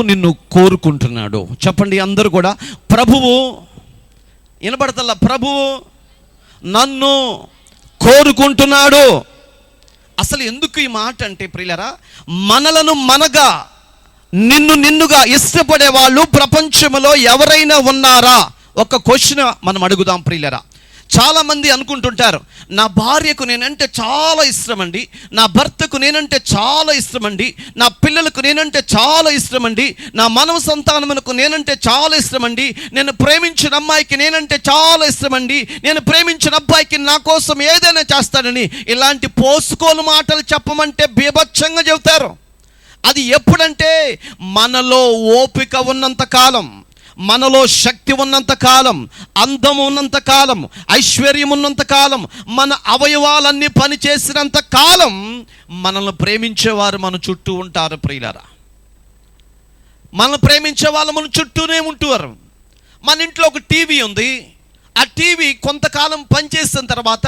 ప్రభువు నిన్ను కోరుకుంటున్నాడు. చెప్పండి అందరూ కూడా, ప్రభువు వినబడతల్లా, ప్రభువు నన్ను కోరుకుంటున్నాడు. అసలు ఎందుకు ఈ మాట అంటే ప్రియులారా, మనలను మనగా నిన్నుగా ఇష్టపడే వాళ్ళు ప్రపంచంలో ఎవరైనా ఉన్నారా? ఒక క్వశ్చన్ మనం అడుగుదాం ప్రియులారా. చాలామంది అనుకుంటుంటారు, నా భార్యకు నేనంటే చాలా ఇష్టమండి, నా భర్తకు నేనంటే చాలా ఇష్టమండి, నా పిల్లలకు నేనంటే చాలా ఇష్టమండి, నా మానవ సంతానమునకు నేనంటే చాలా ఇష్టమండి, నేను ప్రేమించిన అమ్మాయికి నేనంటే చాలా ఇష్టమండి, నేను ప్రేమించిన అబ్బాయికి నా కోసం ఏదైనా చేస్తానని ఇలాంటి పోసుకోలు మాటలు చెప్పమంటే బీభత్సంగా చెబుతారు. అది ఎప్పుడంటే మనలో ఓపిక ఉన్నంత కాలం, మనలో శక్తి ఉన్నంత కాలం, అందం ఉన్నంత కాలం, ఐశ్వర్యం ఉన్నంత కాలం, మన అవయవాలన్నీ పనిచేసినంత కాలం మనల్ని ప్రేమించేవారు మన చుట్టూ ఉంటారు ప్రియులారా. మనల్ని ప్రేమించే వాళ్ళు మన చుట్టూనే ఉంటారు. మన ఇంట్లో ఒక టీవీ ఉంది, ఆ టీవీ కొంతకాలం పనిచేసిన తర్వాత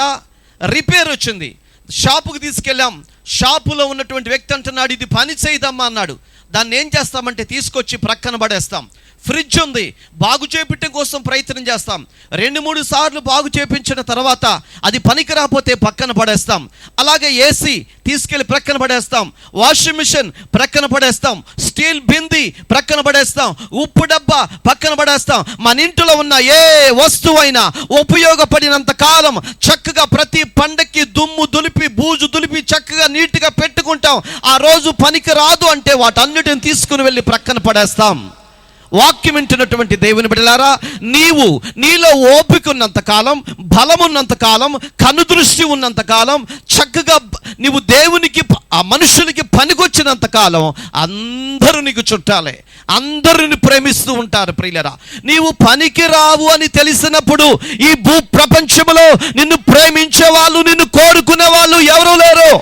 రిపేర్ వచ్చింది, షాపుకి తీసుకెళ్ళాం. షాపులో ఉన్నటువంటి వ్యక్తి అంటున్నాడు, ఇది పని చేయదమ్మా అన్నాడు. దాన్ని ఏం చేస్తామంటే తీసుకొచ్చి ప్రక్కన పడేస్తాం. ఫ్రిడ్జ్ ఉంది, బాగు చేపించడం కోసం ప్రయత్నం చేస్తాం. 2-3 సార్లు బాగు చేపించిన తర్వాత అది పనికి రాకపోతే పక్కన పడేస్తాం. అలాగే ఏసీ తీసుకెళ్ళి ప్రక్కన పడేస్తాం, వాషింగ్ మిషన్ ప్రక్కన పడేస్తాం, స్టీల్ బింది ప్రక్కన పడేస్తాం, ఉప్పు డబ్బా పక్కన పడేస్తాం. మన ఇంట్లో ఉన్న ఏ వస్తువైనా ఉపయోగపడినంత కాలం చక్కగా ప్రతి పండక్కి దుమ్ము దులిపి బూజు దులిపి చక్కగా నీట్గా పెట్టుకుంటాం. ఆ రోజు పనికి రాదు అంటే వాటన్నిటిని తీసుకుని వెళ్ళి ప్రక్కన పడేస్తాం. వాక్యం వింటున్నటువంటి దేవుని బిడ్డలారా, నీలో ఓపిక ఉన్నంత కాలం, బలమున్నంత కాలం, కనుదృష్టి ఉన్నంత కాలం, చక్కగా నీవు దేవునికి ఆ మనుషులకి పనికొచ్చినంత కాలం అందరూ నీకు చుట్టాలే, అందరిని ప్రేమిస్తూ ఉంటారు ప్రియులరా. నీవు పనికి రావు అని తెలిసినప్పుడు ఈ భూ ప్రపంచంలో నిన్ను ప్రేమించే వాళ్ళు, నిన్ను కోరుకునే వాళ్ళు ఎవరు లేరు.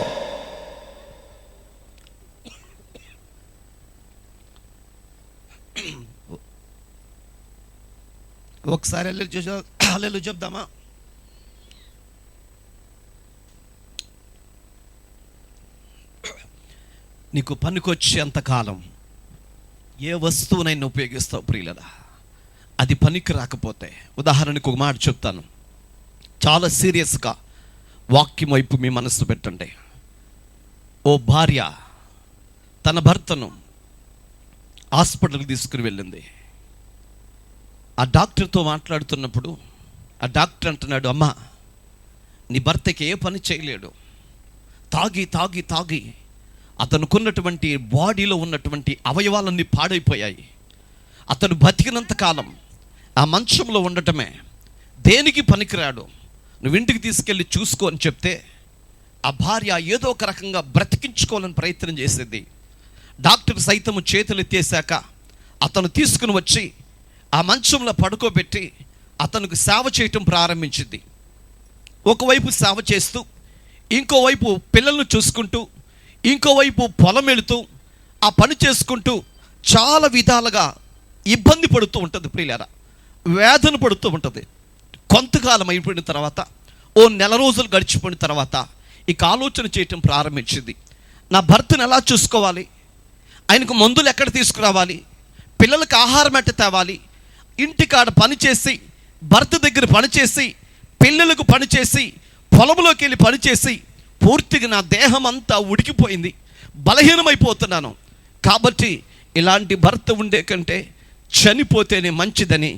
ఒకసారి హల్లెలూయా చెప్దామా? నీకు పనికొచ్చేంతకాలం ఏ వస్తువునైనా ఉపయోగిస్తావు ప్రియులరా. అది పనికి రాకపోతే, ఉదాహరణకు ఒక మాట చెప్తాను, చాలా సీరియస్గా వాక్యం వైపు మీ మనసు పెట్టండి. ఓ భార్య తన భర్తను హాస్పిటల్కి తీసుకుని వెళ్ళింది. ఆ డాక్టర్తో మాట్లాడుతున్నప్పుడు ఆ డాక్టర్ అంటున్నాడు, అమ్మా నీ భర్తకి ఏ పని చేయలేడు, తాగి తాగి తాగి అతనుకున్నటువంటి బాడీలో ఉన్నటువంటి అవయవాలన్నీ పాడైపోయాయి. అతను బతికినంత కాలం ఆ మంచంలో ఉండటమే, దేనికి పనికిరాడు, నువ్వు ఇంటికి తీసుకెళ్ళి చూసుకో అని చెప్తే ఆ భార్య ఏదో ఒక రకంగా బ్రతికించుకోవాలని ప్రయత్నం చేసేది. డాక్టర్ సైతము చేతులు ఎత్తేసాక అతను తీసుకుని వచ్చి ఆ మంచంలో పడుకోబెట్టి అతనికి సేవ చేయటం ప్రారంభించింది. ఒకవైపు సేవ చేస్తూ, ఇంకోవైపు పిల్లలను చూసుకుంటూ, ఇంకోవైపు పొలం వెళుతూ, ఆ పని చేసుకుంటూ చాలా విధాలుగా ఇబ్బంది పడుతూ ఉంటుంది ప్రియులారా, వేదన పడుతూ ఉంటుంది. కొంతకాలం అయిపోయిన తర్వాత, ఓ 1 నెల రోజులు గడిచిపోయిన తర్వాత ఇక ఆలోచన చేయటం ప్రారంభించింది. నా భర్తను ఎలా చూసుకోవాలి, ఆయనకు మందులు ఎక్కడ తీసుకురావాలి, పిల్లలకు ఆహారం ఎట్ట తేవాలి, ఇంటికాడ పనిచేసి, భర్త దగ్గర పనిచేసి, పిల్లలకు పనిచేసి, పొలంలోకి వెళ్ళి పనిచేసి పూర్తిగా నా దేహం అంతా ఉడికిపోయింది, బలహీనమైపోతున్నాను. కాబట్టి ఇలాంటి భర్త ఉండే కంటే చనిపోతేనే మంచిదని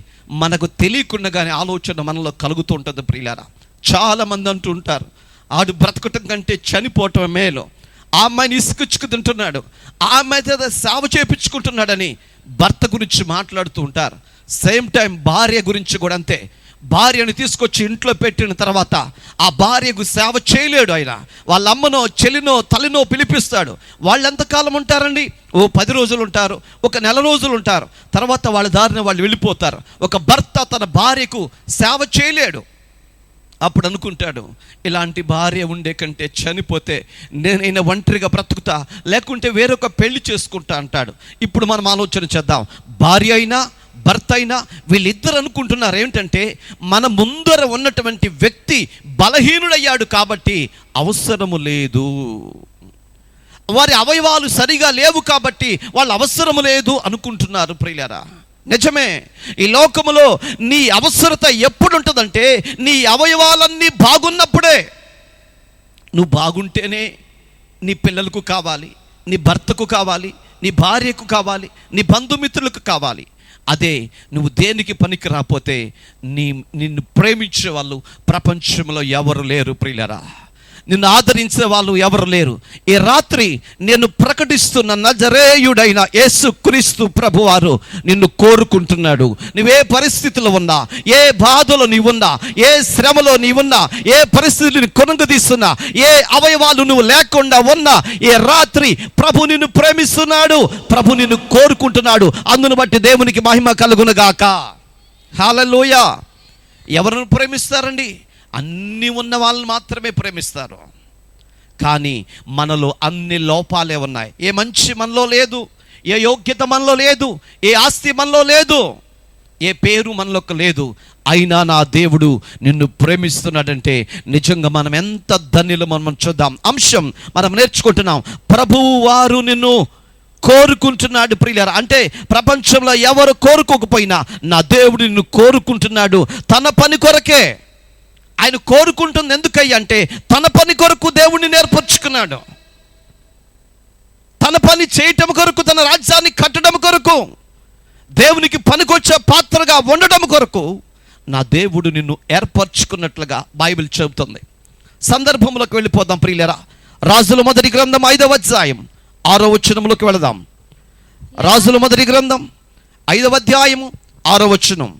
మనకు తెలియకుండానే ఆలోచన మనలో కలుగుతూ ఉంటుంది ప్రియులారా. చాలామంది అంటూ ఉంటారు, ఆడు బ్రతకటం కంటే చనిపోవటం మేలు, ఆ అమ్మాయిని ఇసుకుచ్చుకు తింటున్నాడు, ఆ అమ్మాయి చేత సేవ చేయించుకుంటున్నాడని భర్త గురించి మాట్లాడుతూ ఉంటారు. సేమ్ టైం భార్య గురించి కూడా అంతే. భార్యను తీసుకొచ్చి ఇంట్లో పెట్టిన తర్వాత ఆ భార్యకు సేవ చేయలేడు ఆయన. వాళ్ళ అమ్మనో చెల్లినో తల్లినో పిలిపిస్తాడు. వాళ్ళు ఎంతకాలం ఉంటారండి? ఓ 10 రోజులు ఉంటారు, ఒక 1 నెల రోజులు ఉంటారు, తర్వాత వాళ్ళ దారిన వాళ్ళు వెళ్ళిపోతారు. ఒక భర్త తన భార్యకు సేవ చేయలేడు. అప్పుడు అనుకుంటాడు, ఇలాంటి భార్య ఉండే కంటే చనిపోతే నేనైనా ఒంటరిగా బ్రతుకుతా, లేకుంటే వేరొక పెళ్లి చేసుకుంటా అంటాడు. ఇప్పుడు మనం ఆలోచన చేద్దాం. భార్య అయినా భర్త అయినా వీళ్ళిద్దరు అనుకుంటున్నారు ఏమిటంటే, మన ముందర ఉన్నటువంటి వ్యక్తి బలహీనుడయ్యాడు కాబట్టి అవసరము లేదు. వారి అవయవాలు సరిగా లేవు కాబట్టి వాళ్ళ అవసరం లేదు అనుకుంటున్నారు ప్రియులారా. నిజమే, ఈ లోకములో నీ అవసరత ఎప్పుడు ఉంటుందంటే నీ అవయవాలన్నీ బాగున్నప్పుడే. నువ్వు బాగుంటేనే నీ పిల్లలకు కావాలి, నీ భర్తకు కావాలి, నీ భార్యకు కావాలి, నీ బంధుమిత్రులకు కావాలి. అదే నువ్వు దేనికి పనికి రాకపోతే నిన్ను ప్రేమించే వాళ్ళు ప్రపంచంలో ఎవరు లేరు ప్రియులారా. నిన్ను ఆదరించే వాళ్ళు ఎవరు లేరు. ఈ రాత్రి నేను ప్రకటిస్తున్న నజరేయుడైన యేసుక్రీస్తు ప్రభువారు నిన్ను కోరుకుంటున్నాడు. నువ్వే పరిస్థితిలో ఉన్నా, ఏ బాధలో నీవున్నా, ఏ శ్రమలో నీవున్నా, ఏ పరిస్థితిని కొనుగదీస్తున్నా, ఏ అవయవాలు నువ్వు లేకుండా ఉన్నా, ఈ రాత్రి ప్రభు నిన్ను ప్రేమిస్తున్నాడు, ప్రభు నిన్ను కోరుకుంటున్నాడు. అందును బట్టి దేవునికి మహిమ కలుగునుగాక. హల్లెలూయా. ఎవరిని ప్రేమిస్తారండి? అన్నీ ఉన్న వాళ్ళని మాత్రమే ప్రేమిస్తారు. కానీ మనలో అన్ని లోపాలే ఉన్నాయి. ఏ మంచి మనలో లేదు, ఏ యోగ్యత మనలో లేదు, ఏ ఆస్తి మనలో లేదు, ఏ పేరు మనలోకి లేదు. అయినా నా దేవుడు నిన్ను ప్రేమిస్తున్నాడంటే నిజంగా మనం ఎంత ధన్యులు. మనం చూద్దాం అంశం మనం నేర్చుకుంటున్నాం. ప్రభువు వారు నిన్ను కోరుకుంటున్నాడు ప్రియులారా. అంటే ప్రపంచంలో ఎవరు కోరుకోకపోయినా నా దేవుడు నిన్ను కోరుకుంటున్నాడు. తన పని కొరకే ఆయన కోరుకుంటుంది. ఎందుకయ్యా అంటే తన పని కొరకు దేవుణ్ణి నేర్పరుచుకున్నాడు. తన పని చేయటం కొరకు, తన రాజ్యాన్ని కట్టడం కొరకు, దేవునికి పనికొచ్చే పాత్రగా ఉండడం కొరకు నా దేవుడు నిన్ను ఏర్పరచుకున్నట్లుగా బైబిల్ చెబుతుంది. సందర్భంలోకి వెళ్ళిపోదాం ప్రియులారా. రాజుల మొదటి గ్రంథం 5వ అధ్యాయం 6వ వచనంలోకి వెళదాం. రాజుల మొదటి గ్రంథం 5వ అధ్యాయము 6వ వచనం.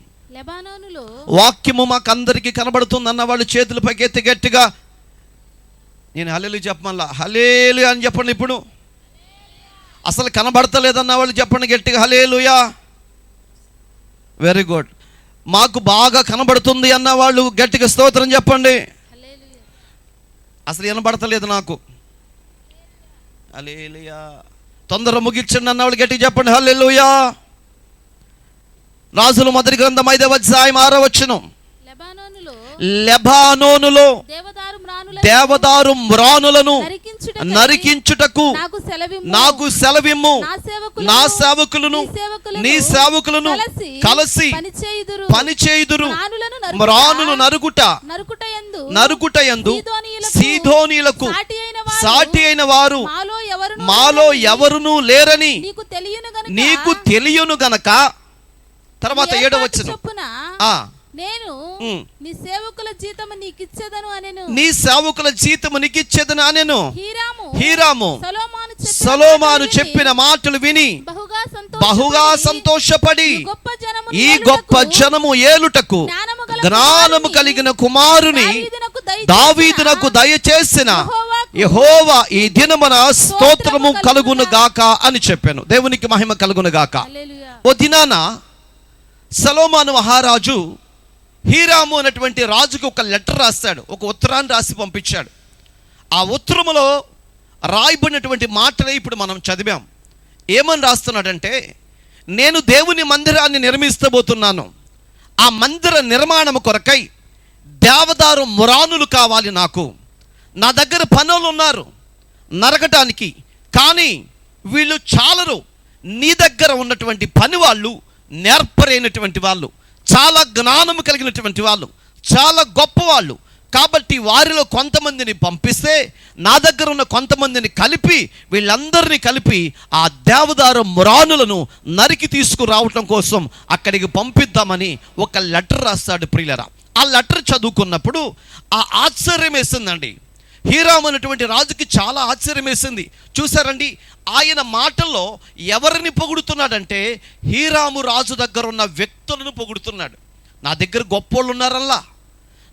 వాక్యము మాకు అందరికీ కనబడుతుంది అన్న వాళ్ళు చేతుల పైకి ఎత్తి గట్టిగా, నేను హల్లెలూయా చెప్పమల్లా, హల్లెలూయా అని చెప్పండి. ఇప్పుడు అసలు కనబడతలేదన్న వాళ్ళు చెప్పండి గట్టిగా, హల్లెలూయా. Very good. మాకు బాగా కనబడుతుంది అన్న వాళ్ళు గట్టిగా స్తోత్రం చెప్పండి. అసలు వినబడతలేదు నాకు, హల్లెలూయా. తొందర ముగించండి అన్న వాళ్ళు గట్టిగా చెప్పండి, హల్లెలూయా. రాజుల మొదటి గ్రంథం 5వ అధ్యాయం 6వ వచనం. లెబానోనులో దేవదారు మ్రానులను నరికించుటకు నాకు సెలవిమ్ము, నా సేవకులను నీ సేవకులను కలిసి పనిచేయుదురు. మ్రానులు నరుకుటయందు సీదోనీలకు సాటి అయిన వారు మాలో ఎవరునూ లేరని నీకు తెలియను గనక. తర్వాత 7వ వచనం. నేను నీ సేవకుల జీతము నీకిచ్చేదను అనెను. నీ సేవకుల జీతము నీకిచ్చేదను అనెను. హీరాము సొలొమోను చెప్పిన మాటలు విని బహుగా సంతోషపడి ఈ గొప్ప జనము ఏలుటకు జ్ఞానము కలిగిన కుమారుని దావీదునకు దయచేసిన యెహోవా ఈ దినమున స్తోత్రము కలుగును గాక అని చెప్పాను. దేవునికి మహిమ కలుగును గాక. ఓ దినాన సొలొమోను మహారాజు హీరాము అనేటువంటి రాజుకు ఒక లెటర్ రాస్తాడు, ఒక ఉత్తరాన్ని రాసి పంపించాడు. ఆ ఉత్తరములో రాయబడినటువంటి మాటలే ఇప్పుడు మనం చదివాం. ఏమని రాస్తున్నాడంటే, నేను దేవుని మందిరాన్ని నిర్మిస్తబోతున్నాను. ఆ మందిర నిర్మాణం కొరకై దేవదారు మ్రానులు కావాలి. నా దగ్గర పనులు ఉన్నారు నరకటానికి, కానీ వీళ్ళు చాలరు. నీ దగ్గర ఉన్నటువంటి పని వాళ్ళు నేర్పరైనటువంటి వాళ్ళు, చాలా జ్ఞానము కలిగినటువంటి వాళ్ళు, చాలా గొప్పవాళ్ళు. కాబట్టి వారిలో కొంతమందిని పంపిస్తే నా దగ్గర ఉన్న కొంతమందిని కలిపి, వీళ్ళందరినీ కలిపి ఆ దేవదారు మ్రానులను నరికి తీసుకురావటం కోసం అక్కడికి పంపిద్దామని ఒక లెటర్ రాస్తాడు ప్రియులరా. ఆ లెటర్ చదువుకున్నప్పుడు ఆ ఆశ్చర్యం వేసిందండి. హీరాము అనేటువంటి రాజుకి చాలా ఆశ్చర్యం వేసింది. చూసారండి, ఆయన మాటల్లో ఎవరిని పొగుడుతున్నాడంటే హీరాము రాజు దగ్గర ఉన్న వ్యక్తులను పొగుడుతున్నాడు. నా దగ్గర గొప్పోళ్ళు ఉన్నారల్లా,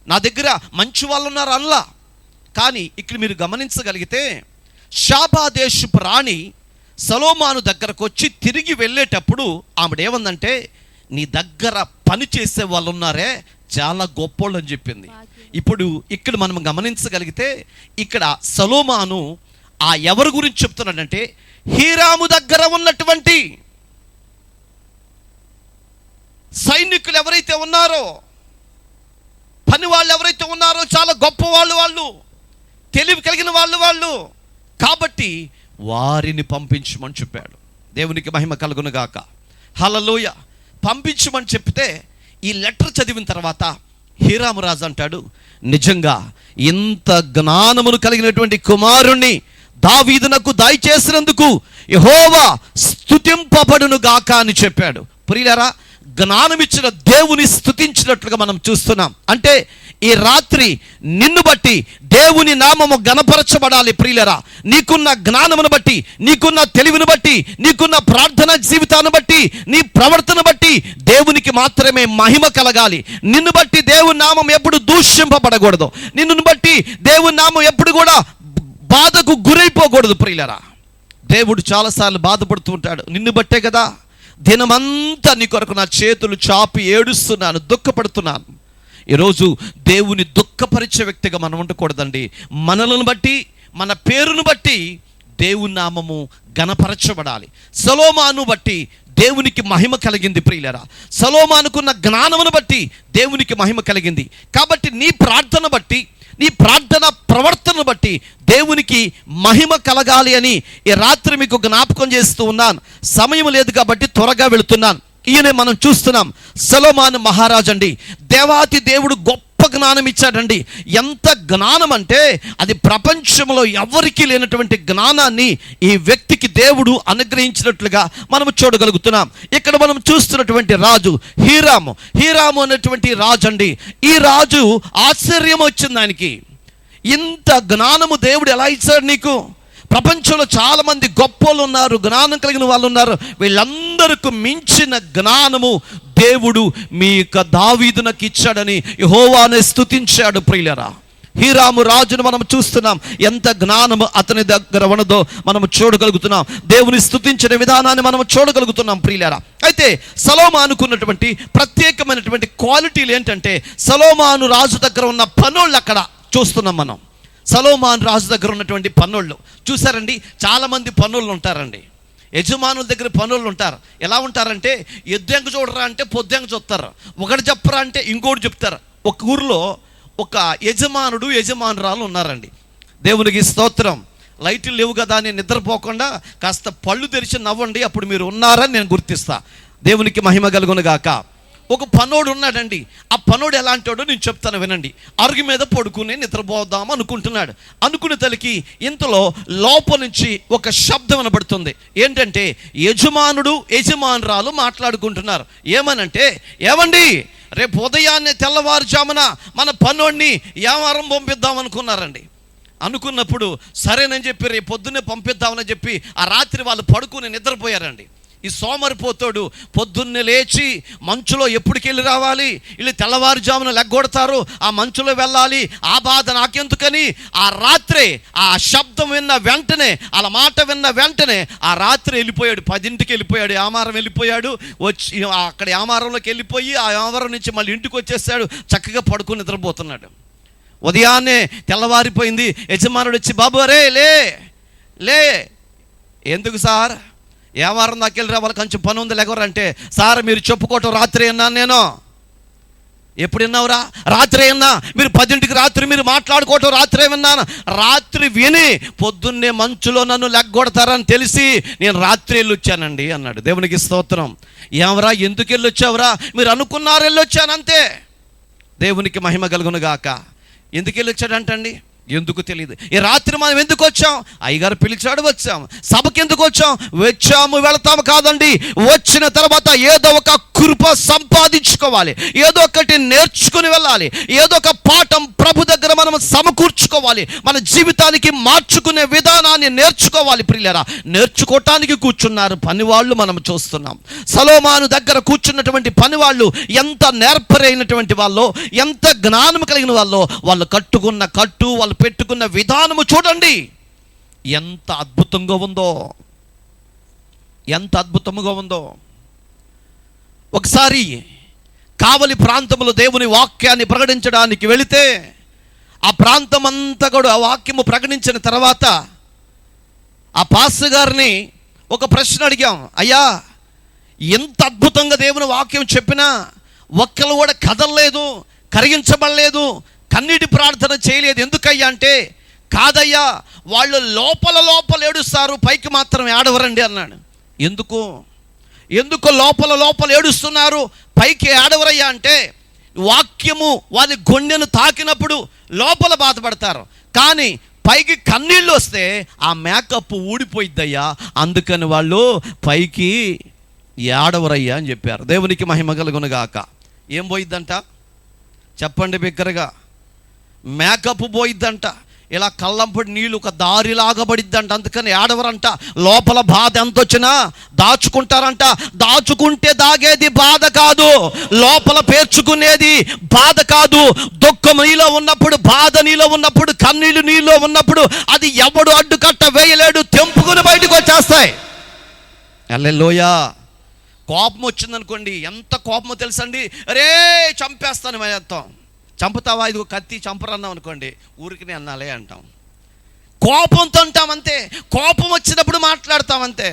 నా దగ్గర మంచి వాళ్ళు ఉన్నారు అల్లా. కానీ ఇక్కడ మీరు గమనించగలిగితే షాబాదేశపు రాణి సొలొమోను దగ్గరకు వచ్చి తిరిగి వెళ్ళేటప్పుడు ఆవిడేమందంటే, నీ దగ్గర పని చేసే వాళ్ళు ఉన్నారే చాలా గొప్పోళ్ళు అని చెప్పింది. ఇప్పుడు ఇక్కడ మనం గమనించగలిగితే ఇక్కడ సొలొమోను ఆ ఎవరి గురించి చెప్తున్నాడంటే హీరాము దగ్గర ఉన్నటువంటి సైనికులు ఎవరైతే ఉన్నారో, పని వాళ్ళు ఎవరైతే ఉన్నారో చాలా గొప్ప వాళ్ళు, తెలివి కలిగిన వాళ్ళు. కాబట్టి వారిని పంపించమని చెప్పాడు. దేవునికి మహిమ కలుగును గాక. హల్లెలూయా. పంపించమని చెప్తే ఈ లెటర్ చదివిన తర్వాత హీరాము రాజు అంటాడు, నిజంగా ఇంత జ్ఞానమును కలిగినటువంటి కుమారుణ్ణి దావీదునకు దయచేసినందుకు యెహోవా స్తుతింపబడును గాక అని చెప్పాడు. ప్రియులారా, జ్ఞానమిచ్చిన దేవుని స్తుతించినట్లుగా మనం చూస్తున్నాం. అంటే ఈ రాత్రి నిన్ను బట్టి దేవుని నామము గణపరచబడాలి. ప్రియులరా, నీకున్న జ్ఞానమును బట్టి, నీకున్న తెలివిని బట్టి, నీకున్న ప్రార్థన జీవితాన్ని బట్టి, నీ ప్రవర్తన బట్టి దేవునికి మాత్రమే మహిమ కలగాలి. నిన్ను బట్టి దేవుని నామం ఎప్పుడు దూషింపబడకూడదు. నిన్ను బట్టి దేవుని నామం ఎప్పుడు కూడా బాధకు గురైపోకూడదు. ప్రియులరా, దేవుడు చాలాసార్లు బాధపడుతూ ఉంటాడు. నిన్ను బట్టే కదా దినమంతా నీ కొరకు నా చేతులు చాపి ఏడుస్తున్నాను, దుఃఖపడుతున్నాను. ఈరోజు దేవుని దుఃఖపరిచే వ్యక్తిగా మనం ఉండకూడదండి. మనలను బట్టి, మన పేరును బట్టి దేవుని నామము ఘనపరచబడాలి. సొలొమోను బట్టి దేవునికి మహిమ కలిగింది. ప్రియులరా, సొలొమోనుకున్న జ్ఞానమును బట్టి దేవునికి మహిమ కలిగింది. కాబట్టి నీ ప్రార్థన బట్టి, నీ ప్రార్థన ప్రవర్తనను బట్టి దేవునికి మహిమ కలగాలి అని ఈ రాత్రి మీకు జ్ఞాపకం చేస్తూ ఉన్నాను. సమయం లేదు కాబట్టి త్వరగా వెళుతున్నాను. ఈయనే మనం చూస్తున్నాం, సొలొమోను మహారాజు అండి. దేవాతి దేవుడు గొప్ప జ్ఞానం ఇచ్చాడండి. ఎంత జ్ఞానం అంటే అది ప్రపంచంలో ఎవరికీ లేనటువంటి జ్ఞానాన్ని ఈ వ్యక్తికి దేవుడు అనుగ్రహించినట్లుగా మనం చూడగలుగుతున్నాం. ఇక్కడ మనం చూస్తున్నటువంటి రాజు హీరాము అనేటువంటి రాజు అండి. ఈ రాజు ఆశ్చర్యం వచ్చింది ఆయనకి. ఇంత జ్ఞానము దేవుడు ఎలా ఇచ్చాడు నీకు? ప్రపంచంలో చాలామంది గొప్పలు ఉన్నారు, జ్ఞానం కలిగిన వాళ్ళు ఉన్నారు. వీళ్ళందరికీ మించిన జ్ఞానము దేవుడు మీ యొక్క దావీదునకు ఇచ్చాడని యెహోవానే స్తుతించాడు. ప్రియులరా, హీరాము రాజును మనం చూస్తున్నాం. ఎంత జ్ఞానము అతని దగ్గర ఉన్నదో మనం చూడగలుగుతున్నాం. దేవుని స్తుతించిన విధానాన్ని మనం చూడగలుగుతున్నాం. ప్రియులరా, అయితే సొలొమోనుకు ఉన్నటువంటి ప్రత్యేకమైనటువంటి క్వాలిటీలు ఏంటంటే, సొలొమోను రాజు దగ్గర ఉన్న పనులు అక్కడ చూస్తున్నాం మనం. సొలొమోను రాజు దగ్గర ఉన్నటువంటి పనులు చూసారండి. చాలామంది పనులు ఉంటారండి, యజమానుల దగ్గర పనులు ఉంటారు. ఎలా ఉంటారంటే, ఎద్దెంక చూడరా అంటే పొద్దెంక చూస్తారు, ఒకటి చెప్పరా అంటే ఇంకోటి చెప్తారు. ఒక ఊరిలో ఒక యజమానురాలు ఉన్నారండి. దేవునికి స్తోత్రం. లైట్లు లేవు కదా అని నిద్రపోకుండా కాస్త పళ్ళు తెరిచి నవ్వండి, అప్పుడు మీరు ఉన్నారని నేను గుర్తిస్తా. దేవునికి మహిమ కలుగును గాక. ఒక పనోడు ఉన్నాడండి. ఆ పనోడు ఎలాంటోడో నేను చెప్తాను వినండి. అరుగు మీద పడుకుని నిద్రపోదాం అనుకుంటున్నాడు. అనుకునే తలకి ఇంతలో లోపల నుంచి ఒక శబ్దం వినబడుతుంది. ఏంటంటే, యజమానురాలు మాట్లాడుకుంటున్నారు. ఏమనంటే, ఏమండి రేపు ఉదయాన్నే తెల్లవారుజామున మన పనోడిని యావారం పంపిద్దాం అనుకున్నారండి. అనుకున్నప్పుడు సరేనని చెప్పి రేపు పొద్దున్నే పంపిద్దామని చెప్పి ఆ రాత్రి వాళ్ళు పడుకుని నిద్రపోయారండి. ఈ సోమరిపోతాడు పొద్దున్నే లేచి మంచులో ఎప్పటికెళ్ళి రావాలి, వీళ్ళు తెల్లవారుజామున లెగ్గొడతారు, ఆ మంచులో వెళ్ళాలి, ఆ బాధ నాకెందుకని ఆ రాత్రే ఆ శబ్దం విన్న వెంటనే, అలా మాట విన్న వెంటనే ఆ రాత్రి వెళ్ళిపోయాడు. 10ంటికి వెళ్ళిపోయాడు, యామారం వెళ్ళిపోయాడు. వచ్చి అక్కడ యామారంలోకి వెళ్ళిపోయి ఆ యామారం నుంచి మళ్ళీ ఇంటికి వచ్చేసాడు. చక్కగా పడుకుని నిద్రపోతున్నాడు. ఉదయాన్నే తెల్లవారిపోయింది. యజమానుడు వచ్చి, బాబు రే లే. ఎందుకు సార్? ఏ వారం దాకా వెళ్ళి వాళ్ళకి కొంచెం పని ఉంది లేకరంటే, సార్ మీరు చెప్పుకోవటం రాత్రి విన్నాను నేను. ఎప్పుడు విన్నావురా? రాత్రి విన్నా. మీరు 10ంటికి రాత్రి మీరు మాట్లాడుకోవటం రాత్రే విన్నాను. రాత్రి విని పొద్దున్నే మంచులో నన్ను లెగ్గొడతారని తెలిసి నేను రాత్రి వెళ్ళొచ్చానండి అన్నాడు. దేవునికి స్తోత్రం. ఏమరా ఎందుకు వెళ్ళొచ్చావురా? మీరు అనుకున్నారు వెళ్ళొచ్చాను అంతే. దేవునికి మహిమ కలుగును గాక. ఎందుకు వెళ్ళొచ్చాడంటండి? ఎందుకు తెలియదు. ఈ రాత్రి మనం ఎందుకు వచ్చాం? అయ్యగారు పిలిచాడు, వచ్చాము. సభకి ఎందుకు వచ్చాము వెళతాము కాదండి. వచ్చిన తర్వాత ఏదో ఒక కృప సంపాదించుకోవాలి, ఏదో ఒకటి నేర్చుకుని వెళ్ళాలి, ఏదో ఒక పాఠం ప్రభు దగ్గర మనం సమకూర్చుకోవాలి, మన జీవితానికి మార్చుకునే విధానాన్ని నేర్చుకోవాలి. ప్రియులారా, నేర్చుకోవటానికి కూర్చున్నారు పనివాళ్ళు మనం చూస్తున్నాం. సొలొమోను దగ్గర కూర్చున్నటువంటి పనివాళ్ళు ఎంత నేర్పరైనటువంటి వాళ్ళు, ఎంత జ్ఞానం కలిగిన వాళ్ళు. వాళ్ళు కట్టుకున్న కట్టు, వాళ్ళు పెట్టుకున్న విధానము చూడండి ఎంత అద్భుతంగా ఉందో. ఒకసారి కావలి ప్రాంతంలో దేవుని వాక్యాన్ని ప్రకటించడానికి వెళితే ఆ ప్రాంతం అంతా కూడా ఆ వాక్యము ప్రకటించిన తర్వాత ఆ పాస్టర్ గారిని ఒక ప్రశ్న అడిగాం. అయ్యా, ఎంత అద్భుతంగా దేవుని వాక్యం చెప్పినా ఒక్కరు కూడా కదలలేదు, కరిగించబడలేదు, కన్నీటి ప్రార్థన చేయలేదు. ఎందుకయ్యా అంటే, కాదయ్యా వాళ్ళు లోపల ఏడుస్తారు, పైకి మాత్రం ఏడవరండి అన్నాడు. ఎందుకు లోపల ఏడుస్తున్నారు, పైకి ఏడవరయ్యా అంటే వాక్యము వారి గుండెను తాకినప్పుడు లోపల బాధపడతారు, కానీ పైకి కన్నీళ్ళు వస్తే ఆ మేకప్ ఊడిపోయిద్దయ్యా, అందుకని వాళ్ళు పైకి ఏడవరయ్యా అని చెప్పారు. దేవునికి మహిమ కలుగునుగాక. ఏం పోయిద్దంట చెప్పండి బిగ్గరగా? మేకప్ పోయిద్దంట. ఇలా కళ్ళంపడి నీళ్ళు ఒక దారిలాగా పడిద్దంట, అందుకని ఏడవరంట. లోపల బాధ ఎంత వచ్చినా దాచుకుంటారంట. దాచుకుంటే దాగేది బాధ కాదు, లోపల పేర్చుకునేది బాధ కాదు. దుఃఖం నీలో ఉన్నప్పుడు, బాధ నీలో ఉన్నప్పుడు, కన్నీళ్ళు నీలో ఉన్నప్పుడు అది ఎవడు అడ్డుకట్ట వేయలేడు, తెంపుకుని బయటకు వచ్చేస్తాయి. హల్లెలూయా. కోపం వచ్చిందనుకోండి, ఎంత కోపమో తెలుసండి, అరే చంపేస్తాను మేత్తాం. చంపుతావా, ఇదిగో కత్తి చంపరన్నాం అనుకోండి, ఊరికి అన్నాలే అంటాం. కోపంతో అంటాం అంతే, కోపం వచ్చినప్పుడు మాట్లాడతాం అంతే.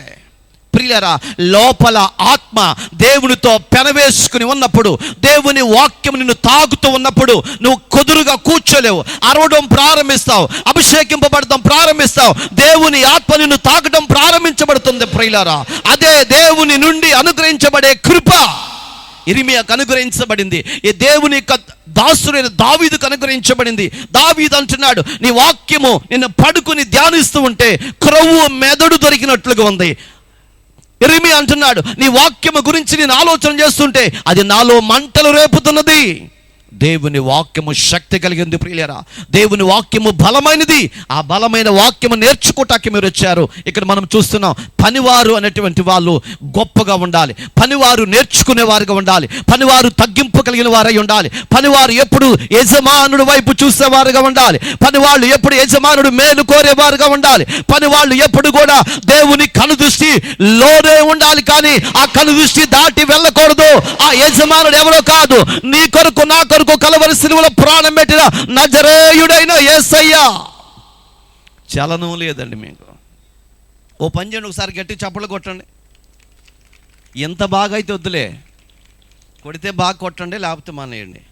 ప్రియులారా, లోపల ఆత్మ దేవునితో పెనవేసుకుని ఉన్నప్పుడు, దేవుని వాక్యం నిన్ను తాగుతూ ఉన్నప్పుడు నువ్వు కుదురుగా కూర్చోలేవు, అరవడం ప్రారంభిస్తావు, అభిషేకింపబడటం ప్రారంభిస్తావు, దేవుని ఆత్మ నిన్ను తాగడం ప్రారంభించబడుతుంది. ప్రియులారా, అదే దేవుని నుండి అనుగ్రహించబడే కృప. ఇర్మీయాకు అనుగ్రహించబడింది, ఈ దేవుని దాసుడైన దావీదుకు అనుగ్రహించబడింది. దావీదు అంటున్నాడు, నీ వాక్యము నిన్ను పడుకుని ధ్యానిస్తూ ఉంటే క్రొవ్వు మెదడు దొరికినట్లుగా ఉంది. ఇర్మీయా అంటున్నాడు, నీ వాక్యము గురించి నేను ఆలోచన చేస్తుంటే అది నాలో మంటలు రేపుతున్నది. దేవుని వాక్యము శక్తి కలిగింది ప్రియులారా, దేవుని వాక్యము బలమైనది. ఆ బలమైన వాక్యము నేర్చుకోవటానికి మీరు వచ్చారు. ఇక్కడ మనం చూస్తున్నాం, పనివారు అనేటువంటి వాళ్ళు గొప్పగా ఉండాలి, పనివారు నేర్చుకునేవారుగా ఉండాలి, పనివారు తగ్గింపు కలిగిన వారై ఉండాలి, పనివారు ఎప్పుడు యజమానుడి వైపు చూసేవారుగా ఉండాలి, పనివాళ్ళు ఎప్పుడు యజమానుడు మేలు కోరేవారుగా ఉండాలి, పనివాళ్ళు ఎప్పుడు కూడా దేవుని కనుదృష్టి లోనే ఉండాలి, కానీ ఆ కనుదృష్టి దాటి వెళ్ళకూడదు. ఆ యజమానుడు ఎవరో కాదు, నీ కొరకు నా కొరకు కలవరి సిలువలో ప్రాణం పెట్టిన నజరేయుడైన యేసయ్య. చలనం లేదండి మీకు. ఓ పని చేయండి, ఒకసారి గట్టి చప్పట్లు కొట్టండి. ఎంత బాగా అయితే వద్దులే, కొడితే బాగా కొట్టండి, లేకపోతే మానేయండి.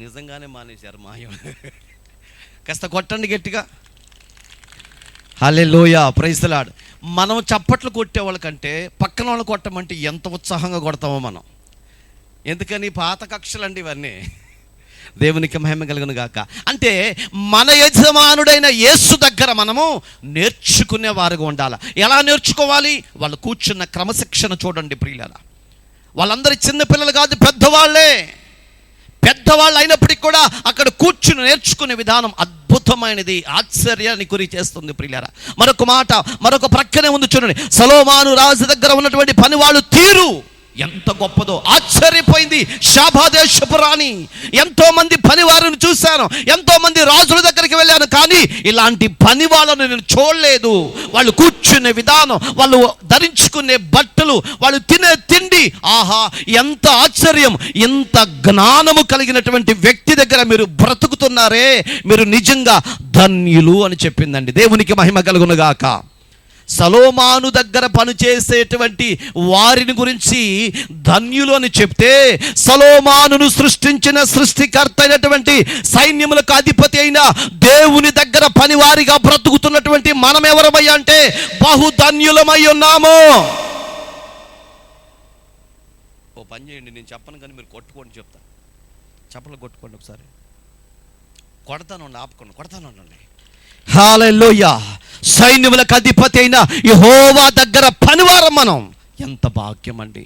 నిజంగానే మానేశారు మాయం. కాస్త కొట్టండి గట్టిగా. హల్లెలూయా, ప్రైజ్ ది లార్డ్. మనం చప్పట్లు కొట్టే వాళ్ళకంటే పక్కన వాళ్ళు కొట్టమంటే ఎంత ఉత్సాహంగా కొడతామో మనం. ఎందుకని పాత కక్షలండి ఇవన్నీ. దేవునికి మహిమ కలుగును గాక. అంటే మన యజమానుడైన యేసు దగ్గర మనము నేర్చుకునే వారుగా ఉండాలి. ఎలా నేర్చుకోవాలి? వాళ్ళు కూర్చున్న క్రమశిక్షణ చూడండి ప్రియులారా. వాళ్ళందరూ చిన్న పిల్లలు కాదు, పెద్దవాళ్ళే. పెద్దవాళ్ళు అయినప్పటికీ కూడా అక్కడ కూర్చుని నేర్చుకునే విధానం అద్భుతమైనది, ఆశ్చర్యాన్ని గురి చేస్తుంది ప్రియులారా. మరొక మాట, మరొక ప్రక్కనే ఉంది చూడండి. సొలొమోను రాజు దగ్గర ఉన్నటువంటి పని వాళ్ళు తీరు ఎంత గొప్పదో, ఆశ్చర్యపోయింది శాబాదేశపు రాణి. ఎంతో మంది పని వారిని చూశాను, ఎంతో మంది రాజుల దగ్గరికి వెళ్ళాను, కానీ ఇలాంటి పని వాళ్ళను నేను చూడలేదు. వాళ్ళు కూర్చునే విధానం, వాళ్ళు ధరించుకునే బట్టలు, వాళ్ళు తినే తిండి, ఆహా ఎంత ఆశ్చర్యం. ఇంత జ్ఞానము కలిగినటువంటి వ్యక్తి దగ్గర మీరు బ్రతుకుతున్నారే, మీరు నిజంగా ధన్యులు అని చెప్పిందండి. దేవునికి మహిమ కలుగును గాక. సొలొమోను దగ్గర పనిచేసేటువంటి వారిని గురించి ధన్యులు అని చెప్తే, సొలొమోనును సృష్టించిన సృష్టికర్త అయినటువంటి సైన్యములకు అధిపతి అయిన దేవుని దగ్గర పనివారిగా బ్రతుకుతున్నటువంటి మనం ఎవరమయ్యా అంటే బహుధన్యులమై ఉన్నాము. ఓ పని చేయండి, నేను చెప్పను కానీ మీరు కొట్టుకోండి, చెప్తాను. చెప్పలు కొట్టుకోండి ఒకసారి. కొడతానండి, ఆపుకోండి, కొడతానండి. హల్లెలూయా. సైన్యములకు అధిపతి అయిన యెహోవా దగ్గర పనివారం మనం. ఎంత భాగ్యం అండి,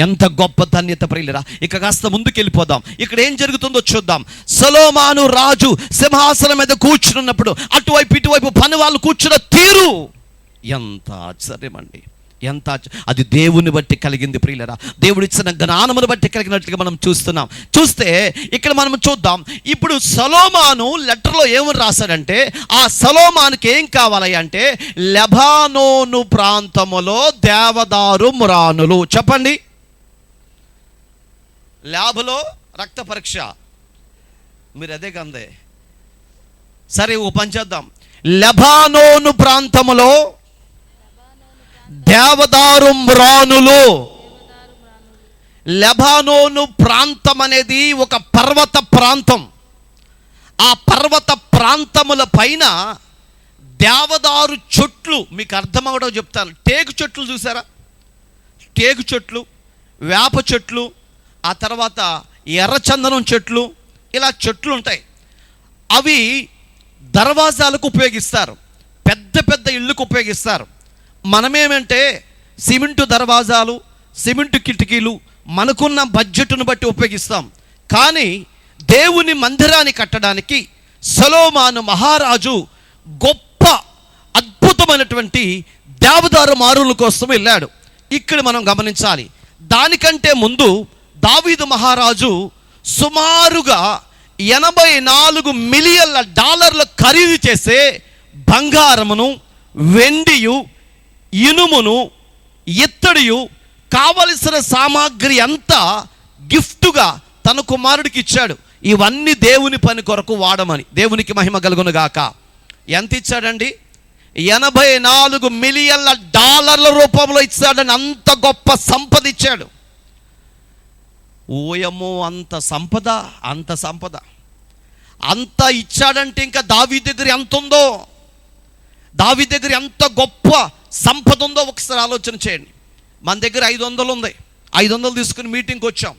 ఎంత గొప్ప ధన్యత ప్రియులారా. ఇక కాస్త ముందుకు వెళ్ళిపోదాం. ఇక్కడ ఏం జరుగుతుందో చూద్దాం. సొలొమోను రాజు సింహాసనం మీద కూర్చున్నప్పుడు అటువైపు ఇటువైపు పని వాళ్ళు కూర్చున్న తీరు ఎంత ఆశ్చర్యం అండి, ఎంత అది దేవుని బట్టి కలిగింది ప్రియులారా. దేవుడు ఇచ్చిన జ్ఞానమును బట్టి కలిగినట్లుగా మనం చూస్తున్నాం. చూస్తే ఇక్కడ మనం చూద్దాం. ఇప్పుడు సొలొమోను లెటర్లో ఏమని రాశాడంటే, ఆ సొలొమోనుకి ఏం కావాలి అంటే లెబానోను ప్రాంతములో దేవదారు మ్రానులు. చెప్పండి. ల్యాబ్లో రక్త పరీక్ష, మీరు అదే కందే. సరే ఓ పని చేద్దాం. లెబానోను ప్రాంతములో దేవదారు మ్రానులు. లెబానోను ప్రాంతం అనేది ఒక పర్వత ప్రాంతం. ఆ పర్వత ప్రాంతముల పైన దేవదారు చెట్లు, మీకు అర్థమవడం చెప్తాను. టేకు చెట్లు చూసారా? టేకు చెట్లు, వేప చెట్లు, ఆ తర్వాత ఎర్రచందనం చెట్లు, ఇలా చెట్లు ఉంటాయి. అవి దర్వాజాలకు ఉపయోగిస్తారు, పెద్ద పెద్ద ఇళ్ళకు ఉపయోగిస్తారు. మనమేమంటే సిమెంటు దర్వాజాలు, సిమెంటు కిటికీలు మనకున్న బడ్జెట్ను బట్టి ఉపయోగిస్తాం. కానీ దేవుని మందిరాన్ని కట్టడానికి సొలొమోను మహారాజు గొప్ప అద్భుతమైనటువంటి దేవదారు మారుల కోసం వెళ్ళాడు. ఇక్కడ మనం గమనించాలి. దానికంటే ముందు దావీదు మహారాజు సుమారుగా 84 మిలియన్ల డాలర్ల ఖరీదు చేసే బంగారమును, వెండియు, ఇనుమును, ఇత్తడియు, కావలసిన సామాగ్రి అంతా గిఫ్టుగా తన కుమారుడికి ఇచ్చాడు. ఇవన్నీ దేవుని పని కొరకు వాడమని. దేవునికి మహిమ కలుగును గాక. ఎంత ఇచ్చాడండి? 84 మిలియన్ల డాలర్ల రూపంలో ఇచ్చాడని. అంత గొప్ప సంపద ఇచ్చాడు. ఓయమో, అంత సంపద, అంత సంపద అంత ఇచ్చాడంటే ఇంకా దావీదు దగ్గర ఎంత ఉందో, దావీదు దగ్గర ఎంత గొప్ప సంపద ఉందో ఒకసారి ఆలోచన చేయండి. మన దగ్గర 500 ఉంది. 500 తీసుకుని మీటింగ్కి వచ్చాం.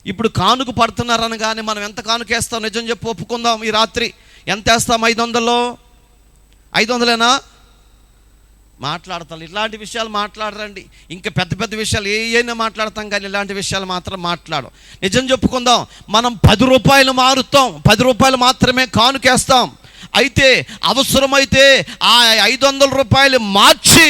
ఇప్పుడు కానుక పడుతున్నారనగానే మనం ఎంత కానుకేస్తాం? నిజం చెప్పి ఒప్పుకుందాం. ఈ రాత్రి ఎంత వేస్తాం? 500లో 500ఏనా? మాట్లాడతాం. ఇలాంటి విషయాలు మాట్లాడరండి. ఇంకా పెద్ద పెద్ద విషయాలు ఏమైనా మాట్లాడతాం, కానీ ఇలాంటి విషయాలు మాత్రం మాట్లాడం. నిజం చెప్పుకుందాం. మనం 10 రూపాయలు మారుతాం, 10 రూపాయలు మాత్రమే కానుకేస్తాం. అయితే అవసరమైతే ఆ 500 రూపాయలు మార్చి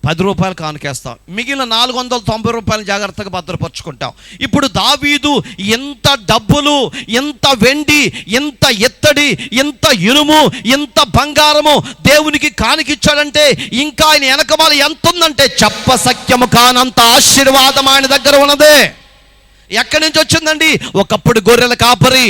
10 రూపాయలు కానుకేస్తాం. మిగిలిన 490 రూపాయలు జాగ్రత్తగా భద్రపరుచుకుంటాం. ఇప్పుడు దావీదు ఎంత డబ్బులు, ఎంత వెండి, ఎంత ఇత్తడి, ఎంత ఇనుము, ఎంత బంగారము దేవునికి కానుకిచ్చాడంటే ఇంకా ఆయన వెనకమాల ఎంత ఉందంటే చెప్పసఖ్యము కానంత ఆశీర్వాదం ఆయన దగ్గర ఉన్నదే. ఎక్కడి నుంచి వచ్చిందండి? ఒకప్పుడు గొర్రెల కాపరి,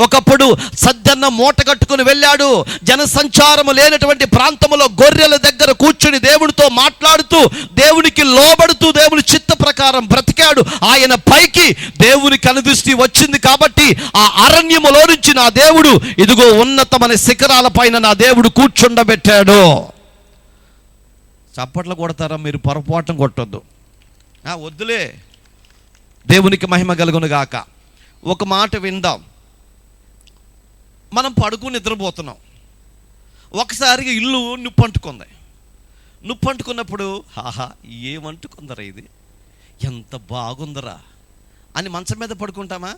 ఒకప్పుడు సద్దన్న మూట కట్టుకుని వెళ్ళాడు. జనసంచారము లేనటువంటి ప్రాంతంలో గొర్రెల దగ్గర కూర్చుని దేవుడితో మాట్లాడుతూ, దేవునికి లోబడుతూ, దేవుని చిత్త ప్రకారం బ్రతికాడు. ఆయన పైకి దేవుని కనుదృష్టి వచ్చింది కాబట్టి ఆ అరణ్యములో నుంచి నా దేవుడు ఇదిగో ఉన్నతమైన శిఖరాల పైన నా దేవుడు కూర్చుండబెట్టాడు. చప్పట్లు కొడతారా మీరు? పొరపాటున కొట్టొద్దు. వద్దులే. దేవునికి మహిమ కలుగును గాక. ఒక మాట విందాం. మనం పడుకుని నిద్రపోతున్నాం. ఒకసారిగా ఇల్లు నిప్పంటుకుంది. నిప్పంటుకున్నప్పుడు ఆహా ఏమంటుకుందరా, ఇది ఎంత బాగుందరా అని మంచం మీద పడుకుంటామా?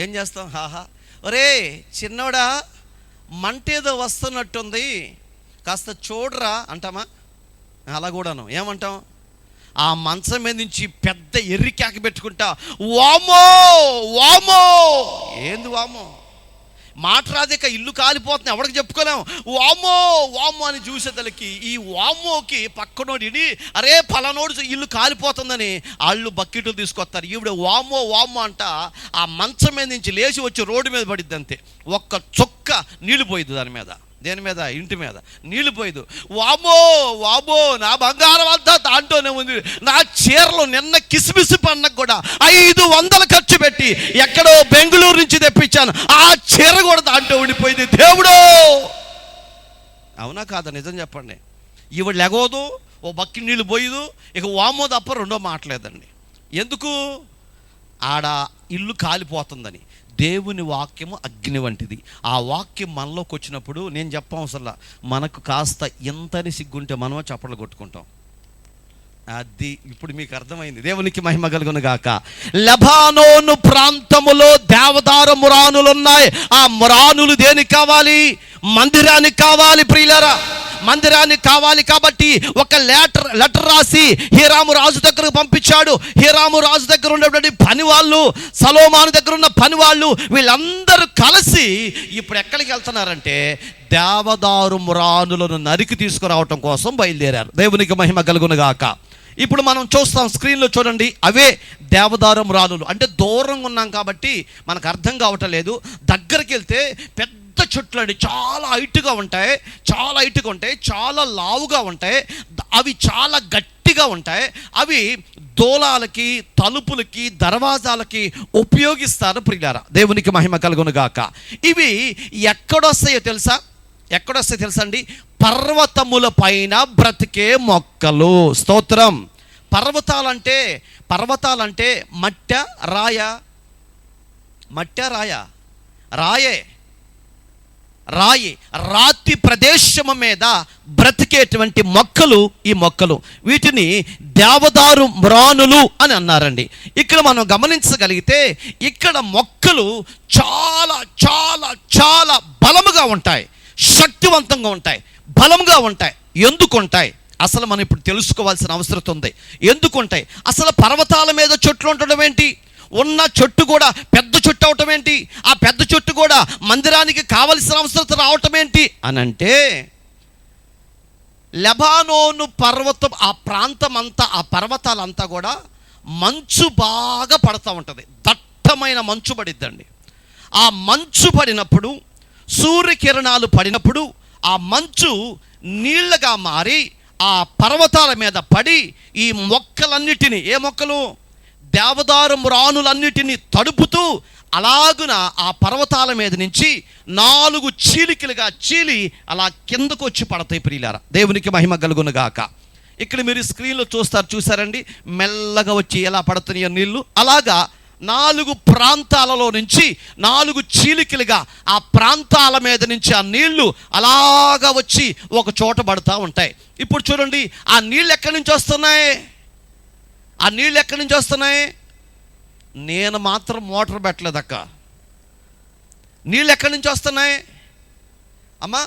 ఏం చేస్తాం? ఆహా ఒరే చిన్నోడా, మంటేదో వస్తున్నట్టుంది, కాస్త చూడరా అంటామా? అలా కూడాను ఏమంటాం? ఆ మంచం మీద నుంచి పెద్ద ఎర్రి కేక పెట్టుకుంటా, వామో వామో. ఏంది వామో? మాట రాదేక ఇల్లు కాలిపోతుంది, ఎవరికి చెప్పుకోలేము. వామో వామో అని చూసేదలకి ఈ వామోకి పక్కనోడి అరే పలానోడు ఇల్లు కాలిపోతుందని వాళ్ళు బకెట్లు తీసుకొస్తారు. ఈవిడ వామో వామో అంట ఆ మంచం మీద నుంచి లేచి వచ్చి రోడ్డు మీద పడిద్ది. అంతే, ఒక్క చొక్క నీళ్ళు పోయిద్ది దాని మీద. దేని మీద? ఇంటి మీద నీళ్ళు పోయిదు. వామో వామో, నా బంగారం అంతా దాంట్లోనే ఉంది. నా చీరలు నిన్న కిసిమిసి పండగ కూడా 500 ఖర్చు పెట్టి ఎక్కడో బెంగళూరు నుంచి తెప్పించాను, ఆ చీర కూడా దాంట్లో ఉండిపోయింది. దేవుడు, అవునా కాదా? నిజం చెప్పండి. ఈవిడ లెగోదు, ఓ బక్కి నీళ్ళు పోయిదు, ఇక వామో తప్ప రెండో మాటలేదండి. ఎందుకు? ఆడ ఇల్లు కాలిపోతుందని. దేవుని వాక్యము అగ్ని వంటిది. ఆ వాక్యం మనలోకి వచ్చినప్పుడు నేను చెప్పవసరంలా, మనకు కాస్త ఎంతని సిగ్గుంటే మనమే చప్పట్లు కొట్టుకుంటాం. అది ఇప్పుడు మీకు అర్థమైంది. దేవునికి మహిమ కలుగును గాక. లెబానోను ప్రాంతములో దేవదారు మురానులు ఉన్నాయి. ఆ మురానులు దేనికి కావాలి? మందిరానికి కావాలి. ప్రియులారా, మందిరానికి కావాలి కాబట్టి ఒక లెటర్ రాసి హీరాము రాజు దగ్గరకు పంపించాడు. హీరాము రాజు దగ్గర ఉన్నటువంటి పని వాళ్ళు, సొలొమోను దగ్గర ఉన్న పని వాళ్ళు, వీళ్ళందరూ కలిసి ఇప్పుడు ఎక్కడికి వెళ్తున్నారంటే దేవదారు మురానులను నరికి తీసుకురావటం కోసం బయలుదేరారు. దేవునికి మహిమ కలుగును గాక. ఇప్పుడు మనం చూస్తాం, స్క్రీన్లో చూడండి. అవే దేవదారు మ్రానులు. అంటే దూరంగా ఉన్నాం కాబట్టి మనకు అర్థం కావటం లేదు. దగ్గరికి వెళ్తే పెద్ద చెట్లు అండి చాలా హైట్గా ఉంటాయి, చాలా లావుగా ఉంటాయి, అవి చాలా గట్టిగా ఉంటాయి. అవి దూలాలకి, తలుపులకి, దర్వాజాలకి ఉపయోగిస్తారు ప్రియులారా. దేవునికి మహిమ కలుగును గాక. ఇవి ఎక్కడొస్తాయో తెలుసా అండి? పర్వతముల పైన బ్రతికే మొక్కలు. స్తోత్రం. పర్వతాలంటే మట్టె రాయి రాతి ప్రదేశము మీద బ్రతికేటువంటి మొక్కలు ఈ మొక్కలు. వీటిని దేవదారు మ్రానులు అని అన్నారండి. ఇక్కడ మనం గమనించగలిగితే ఇక్కడ మొక్కలు చాలా చాలా చాలా బలముగా ఉంటాయి, శక్తివంతంగా ఉంటాయి, బలంగా ఉంటాయి. ఎందుకుంటాయి అసలు మనం ఇప్పుడు తెలుసుకోవాల్సిన అవసరం ఉంది. ఎందుకుంటాయి అసలు? పర్వతాల మీద చెట్లు ఉండడం ఏంటి? ఉన్న చెట్టు కూడా పెద్ద చెట్టు అవటం ఏంటి? ఆ పెద్ద చెట్టు కూడా మందిరానికి కావలసిన అవసరం రావటం ఏంటి అని అంటే, లెబానోను పర్వతం ఆ ప్రాంతం అంతా, ఆ పర్వతాలంతా కూడా మంచు బాగా పడుతూ ఉంటుంది. దట్టమైన మంచు పడిద్దండి. ఆ మంచు పడినప్పుడు, సూర్యకిరణాలు పడినప్పుడు ఆ మంచు నీళ్ళగా మారి ఆ పర్వతాల మీద పడి ఈ మొక్కలన్నిటినీ, ఏ మొక్కలు? దేవదారు మ్రానులన్నిటినీ తడుపుతూ అలాగున ఆ పర్వతాల మీద నుంచి 4 చీలికలుగా చీలి అలా కిందకు వచ్చి పడతాయి ప్రియులారా. దేవునికి మహిమ కలుగును గాక. ఇక్కడ మీరు స్క్రీన్లో చూసారండి, మెల్లగా వచ్చి ఎలా పడుతున్నాయో నీళ్లు. అలాగా 4 ప్రాంతాలలో నుంచి 4 చీలికలుగా ఆ ప్రాంతాల మీద నుంచి ఆ నీళ్లు అలాగా వచ్చి ఒక చోట పడుతూ ఉంటాయి. ఇప్పుడు చూడండి, ఆ నీళ్ళు ఎక్కడి నుంచి వస్తున్నాయి? నేను మాత్రం మోటార్ పెట్టలేదక్క. నీళ్ళు ఎక్కడి నుంచి వస్తున్నాయి అమ్మా?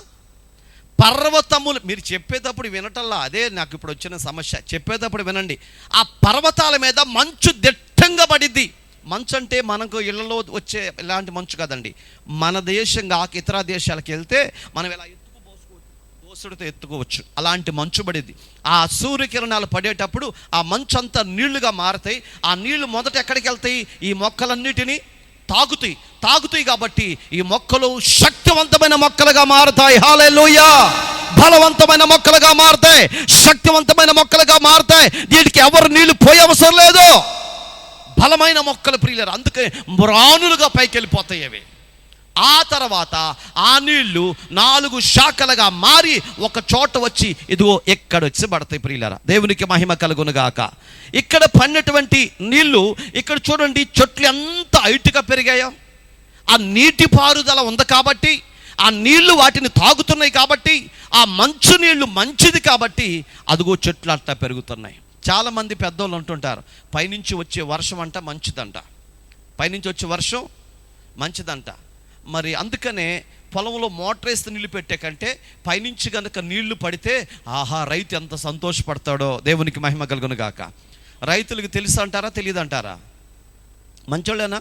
పర్వతములు. మీరు చెప్పేటప్పుడు వినటల్లా, అదే నాకు ఇప్పుడు వచ్చిన సమస్య. చెప్పేటప్పుడు వినండి. ఆ పర్వతాల మీద మంచు దిట్టంగా పడిద్ది. మంచు అంటే మనకు ఇళ్లలో వచ్చే ఇలాంటి మంచు కాదండి. మన దేశం కాక ఇతర దేశాలకు వెళ్తే మనం ఇలా దోసుడితో ఎత్తుకోవచ్చు, అలాంటి మంచు పడిద్ది. ఆ సూర్యకిరణాలు పడేటప్పుడు ఆ మంచు అంతా నీళ్లుగా మారుతాయి. ఆ నీళ్లు మొదట ఎక్కడికి వెళ్తాయి? ఈ మొక్కలన్నిటినీ తాగుతాయి. కాబట్టి ఈ మొక్కలు శక్తివంతమైన మొక్కలుగా మారుతాయి. హల్లెలూయా. బలవంతమైన మొక్కలుగా మారుతాయి, శక్తివంతమైన మొక్కలుగా మారుతాయి. వీటికి ఎవరు నీళ్లు పోయే అవసరం లేదు. బలమైన మొక్కలు ప్రియులారా. అందుకే మ్రానులుగా పైకి వెళ్ళిపోతాయి అవి. ఆ తర్వాత ఆ నీళ్లు 4 శాఖలుగా మారి ఒక చోట వచ్చి ఇదిగో ఎక్కడ వచ్చి పడతాయి ప్రియులారా. దేవునికి మహిమ కలుగును గాక. ఇక్కడ పడినటువంటి నీళ్లు, ఇక్కడ చూడండి, చెట్లు ఎంత హైట్గా పెరిగాయో. ఆ నీటి పారుదల ఉంది కాబట్టి, ఆ నీళ్లు వాటిని తాగుతున్నాయి కాబట్టి, ఆ మంచు నీళ్లు మంచిది కాబట్టి అదిగో చెట్లు అట్లా పెరుగుతున్నాయి. చాలామంది పెద్దోళ్ళు అంటుంటారు, పైనుంచి వచ్చే వర్షం అంట మంచిదంట. మరి అందుకనే పొలంలో మోటార్ వేస్తే నీళ్లు పెట్టే కంటే పైనుంచి కనుక నీళ్లు పడితే ఆహా రైతు ఎంత సంతోషపడతాడో. దేవునికి మహిమ కలుగును గాక. రైతులకు తెలుసు అంటారా, తెలియదంటారా? మంచోళ్ళేనా?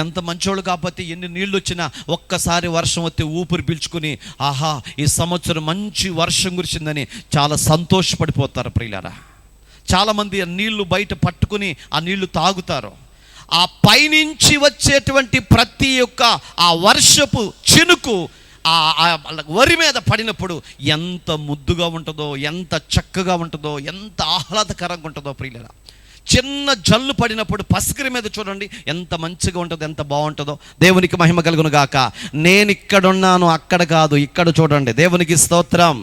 ఎంత మంచోళ్ళు కాకపోతే ఎన్ని నీళ్ళు వచ్చినా ఒక్కసారి వర్షం వస్తే ఊపిరి పీల్చుకుని ఆహా ఈ సంవత్సరం మంచి వర్షం కురిసిందని చాలా సంతోషపడిపోతారు ప్రియులారా. చాలామంది ఆ నీళ్లు బయట పట్టుకుని ఆ నీళ్లు తాగుతారు. ఆ పైనుంచి వచ్చేటువంటి ప్రతి ఒక్క ఆ వర్షపు చినుకు ఆ వరి మీద పడినప్పుడు ఎంత ముద్దుగా ఉంటుందో, ఎంత చక్కగా ఉంటుందో, ఎంత ఆహ్లాదకరంగా ఉంటుందో ప్రియులారా. చిన్న జల్లు పడినప్పుడు పసికిరి మీద చూడండి ఎంత మంచిగా ఉంటుందో, ఎంత బాగుంటుందో. దేవునికి మహిమ కలుగును గాక. నేను ఇక్కడున్నాను, అక్కడ కాదు, ఇక్కడ చూడండి. దేవునికి స్తోత్రం.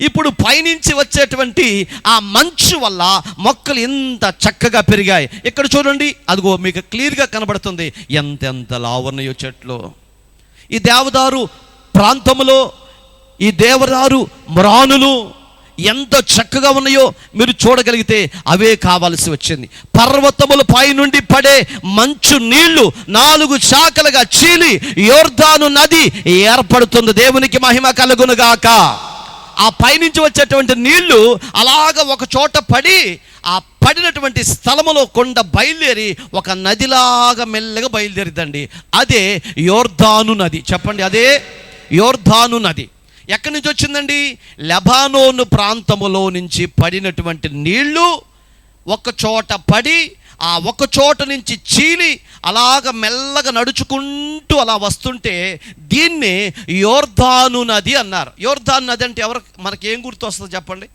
ఇప్పుడు పైనుంచి వచ్చేటువంటి ఆ మంచు వల్ల మొక్కలు ఎంత చక్కగా పెరిగాయి. ఇక్కడ చూడండి, అదిగో మీకు క్లియర్గా కనబడుతుంది ఎంత లావున్నాయో చెట్లు. ఈ దేవదారు ప్రాంతంలో ఈ దేవదారు మ్రానులు ఎంత చక్కగా ఉన్నాయో మీరు చూడగలిగితే అవే కావాల్సి వచ్చింది. పర్వతముల పై నుండి పడే మంచు నీళ్లు 4 శాఖలుగా చీలి యోర్దాను నది ఏర్పడుతుంది. దేవునికి మహిమ కలుగునుగాక. ఆ పైనుంచి వచ్చేటువంటి నీళ్లు అలాగ ఒక చోట పడి ఆ పడినటువంటి స్థలములో కొండ బయలుదేరి ఒక నదిలాగా మెల్లగా బయలుదేరిద్దండి. అదే యోర్దాను నది. చెప్పండి, అదే యోర్దాను నది. ఎక్కడి నుంచి వచ్చిందండి? లెబానోను ప్రాంతములో నుంచి పడినటువంటి నీళ్లు ఒక చోట పడి ఆ ఒక చోట నుంచి చీలి అలాగ మెల్లగా నడుచుకుంటూ అలా వస్తుంటే దీన్ని యోర్దాను నది అన్నారు. యోర్దాను నది అంటే మనకి ఏం గుర్తు వస్తుంది చెప్పండి?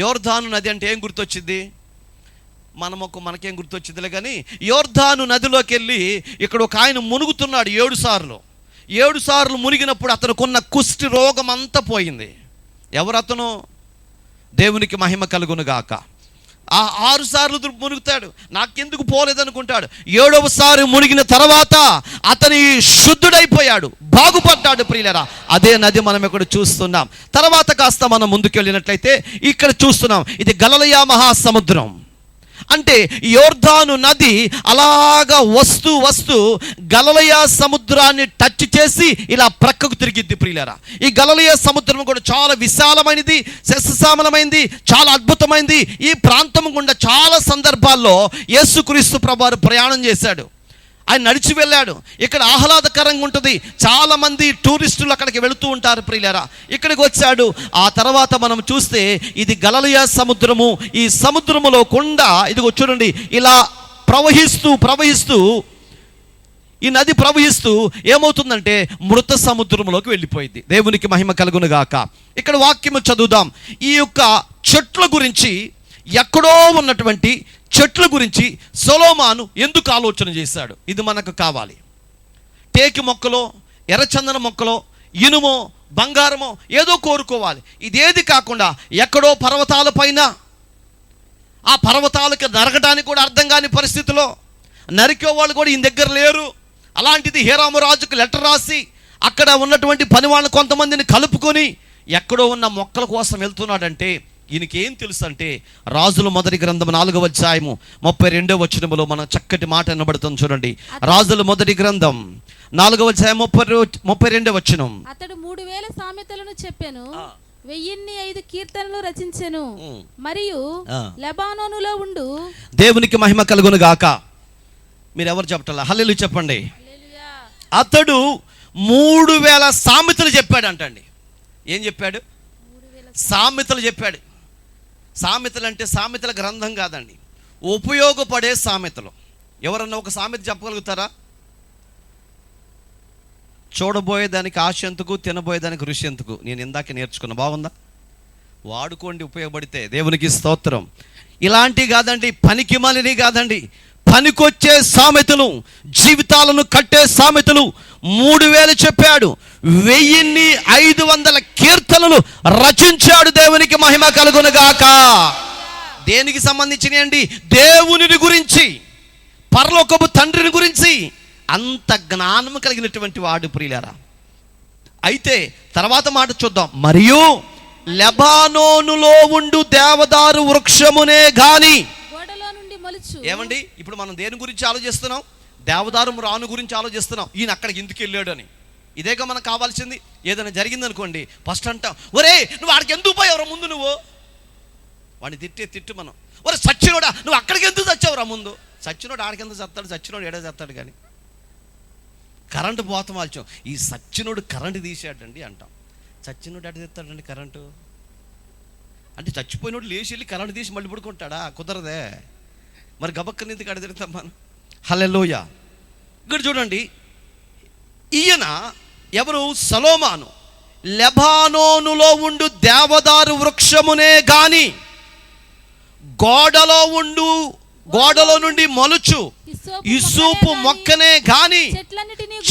యోర్దాను నది అంటే ఏం గుర్తొచ్చింది? మనకేం గుర్తొచ్చిందిలే కానీ, యోర్దాను నదిలోకి వెళ్ళి ఇక్కడ ఒక ఆయన మునుగుతున్నాడు 7 సార్లు. 7 సార్లు మునిగినప్పుడు అతనుకున్న కుష్టి రోగం అంతా పోయింది. ఎవరు అతను? దేవునికి మహిమ కలుగును గాక. ఆ 6 సార్లు మునుగుతాడు, నాకెందుకు పోలేదనుకుంటాడు. 7వ సారి మునిగిన తర్వాత అతని శుద్ధుడైపోయాడు, బాగుపడ్డాడు. ప్రియులరా, అదే నది మనం ఇక్కడ చూస్తున్నాం. తర్వాత కాస్త మనం ముందుకు వెళ్ళినట్లయితే ఇక్కడ చూస్తున్నాం, ఇది గలిలయ మహాసముద్రం. అంటే యోర్దాను నది అలాగా వస్తూ గలిలయ సముద్రాన్ని టచ్ చేసి ఇలా ప్రక్కకు తిరిగిద్ది. ప్రియులారా, ఈ గలిలయ సముద్రం కూడా చాలా విశాలమైనది, సస్యశ్యామలమైనది, చాలా అద్భుతమైనది. ఈ ప్రాంతం గుండా చాలా సందర్భాల్లో యేసుక్రీస్తు ప్రభువారు ప్రయాణం చేశాడు. ఆయన నడిచి వెళ్ళాడు. ఇక్కడ ఆహ్లాదకరంగా ఉంటుంది, చాలామంది టూరిస్టులు అక్కడికి వెళుతూ ఉంటారు. ప్రియులారా, ఇక్కడికి వచ్చాడు. ఆ తర్వాత మనం చూస్తే ఇది గలిలయ సముద్రము. ఈ సముద్రములో గుండా ఇదిగో చూడండి, ఇలా ప్రవహిస్తూ ఈ నది ప్రవహిస్తూ ఏమవుతుందంటే మృత సముద్రంలోకి వెళ్ళిపోయింది. దేవునికి మహిమ కలుగును గాక. ఇక్కడ వాక్యము చదువుదాం. ఈ యొక్క చెట్ల గురించి, ఎక్కడో ఉన్నటువంటి చెట్ల గురించి సొలొమోను ఎందుకు ఆలోచన చేశాడు? ఇది మనకు కావాలి. టేకి మొక్కలో, ఎర్రచందన మొక్కలో, ఇనుమో, బంగారమో ఏదో కోరుకోవాలి. ఇదేది కాకుండా ఎక్కడో పర్వతాల పైన, ఆ పర్వతాలకు నరకడానికి కూడా అర్థం కాని పరిస్థితిలో, నరికే వాళ్ళు కూడా ఈయన దగ్గర లేరు. అలాంటిది హీరాము రాజుకు లెటర్ రాసి అక్కడ ఉన్నటువంటి పని వాళ్ళని కొంతమందిని కలుపుకొని ఎక్కడో ఉన్న మొక్కల కోసం వెళ్తున్నాడంటే ఈయనకి ఏం తెలుసు అంటే, రాజుల మొదటి గ్రంథం 4వ అధ్యాయము 32వ వచనములో మన చక్కటి మాట వినబడుతుంది. చూడండి, రాజుల మొదటి గ్రంథం 4వ అధ్యాయం 32వ వచనం. అతడు 3000 సామెతలను చెప్పెను, 1005 కీర్తనలు రచించెను, మరియు లెబానోనులో ఉండు. దేవునికి మహిమ కలుగును గాక. మీరు ఎవరు చెప్పటల్లా? హల్లెలూయా చెప్పండి. అతడు 3000 సామెతలు చెప్పాడు అంటండి. ఏం చెప్పాడు? సామెతలు చెప్పాడు. సామెతలు అంటే సామెతల గ్రంథం కాదండి, ఉపయోగపడే సామెతలు. ఎవరన్నా ఒక సామెత చెప్పగలుగుతారా? చూడబోయేదానికి ఆశ ఎందుకు, తినబోయేదానికి రుచి ఎందుకు? నేను ఇందాక నేర్చుకున్నా, బాగుందా? వాడుకోండి, ఉపయోగపడితే. దేవునికి స్తోత్రం. ఇలాంటివి కాదండి, పనికి మాలినవి కాదండి, పనికొచ్చే సామెతలు, జీవితాలను కట్టే సామెతలు 3000 చెప్పాడు. 1500 కీర్తనలు రచించాడు. దేవునికి మహిమ కలుగును గాక. దేనికి సంబంధించినవి అండి? దేవుని గురించి, పరలోకపు తండ్రిని గురించి. అంత జ్ఞానం కలిగినటువంటి వాడు ప్రియులారా. అయితే తర్వాత మాట చూద్దాం. మరియు లెబానోనులో ఉండు దేవదారు వృక్షమునే గాని. ఏమండి, ఇప్పుడు మనం దేని గురించి ఆలోచిస్తున్నాం? దేవదారు రాను గురించి ఆలోచిస్తున్నాం. ఈయన అక్కడికి ఎందుకు వెళ్ళాడు అని. ఇదేగా మనకు కావాల్సింది. ఏదైనా జరిగిందనుకోండి, ఫస్ట్ అంటాం, ఒరే నువ్వు ఆడికి ఎందుకు పోయావురా ముందు, నువ్వు వాడిని తిట్టు మనం. ఒరే సచ్చినోడా, నువ్వు అక్కడికి ఎందుకు చచ్చావురా ముందు. సచ్చినోడు ఆడికి ఎందుకు చస్తాడు? సచ్చినోడు ఏడా చేస్తాడు కానీ. కరెంటు పోతాం వాల్చాం, ఈ సచ్చినోడు కరెంటు తీసాడండి అంటాం. సచ్చినోడు ఎడ తెస్తాడండి కరెంటు? అంటే చచ్చిపోయినోడు లేచి వెళ్ళి కరెంటు తీసి మళ్ళీ పడుకుంటాడా? కుదరదే. మరి గబక్కని ఎందుకు అడ తిడతాం మనం? హల్లెలూయా. ఇక్కడ చూడండి, ఈయన ఎవరు? సొలొమోను. లెబానోనులో ఉండు దేవదారు వృక్షమునే గాని, గోడలో నుండి మొలుచు హిస్సోపు మొక్కనే గాని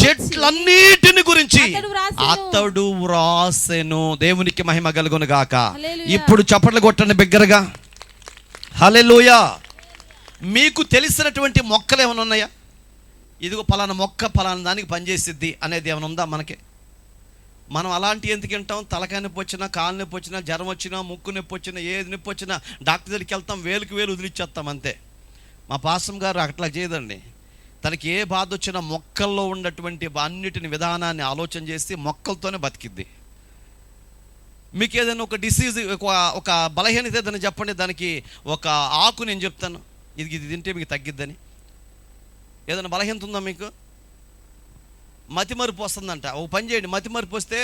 చెట్లన్నిటిని గురించి అతడు వ్రాసెను. దేవునికి మహిమ కలుగును గాక. ఇప్పుడు చప్పట్లు కొట్టండి బిగ్గరగా. హల్లెలూయా. మీకు తెలిసినటువంటి మొక్కలు ఏమైనా ఉన్నాయా? ఇదిగో పలానా మొక్క పలానా దానికి పనిచేసిద్ది అనేది ఏమైనా ఉందా మనకి? మనం అలాంటి ఎందుకు వింటాం? తలకాయ నొప్పి వచ్చినా, కాలు నొప్పి వచ్చినా, జ్వరం వచ్చినా, ముక్కు నొప్పి వచ్చినా, ఏది నొప్పి వచ్చినా డాక్టర్ దగ్గరికి వెళ్తాం, వేలుకి వేలు వదిలిచ్చేస్తాం అంతే. మా పాస్టర్ గారు అట్లా చేయదండి. తనకి ఏ బాధ వచ్చినా మొక్కల్లో ఉన్నటువంటి అన్నిటిని విధానాన్ని ఆలోచన చేసి మొక్కలతోనే బతికిద్ది. మీకు ఏదైనా ఒక డిసీజ్, ఒక బలహీనత ఏదైనా చెప్పండి, దానికి ఒక ఆకు నేను చెప్తాను, ఇది తింటే మీకు తగ్గిద్దని. ఏదైనా బలహీనత ఉందా మీకు? మతిమరుపు వస్తుందంట. ఒక పని చేయండి, మతిమరుపు వస్తే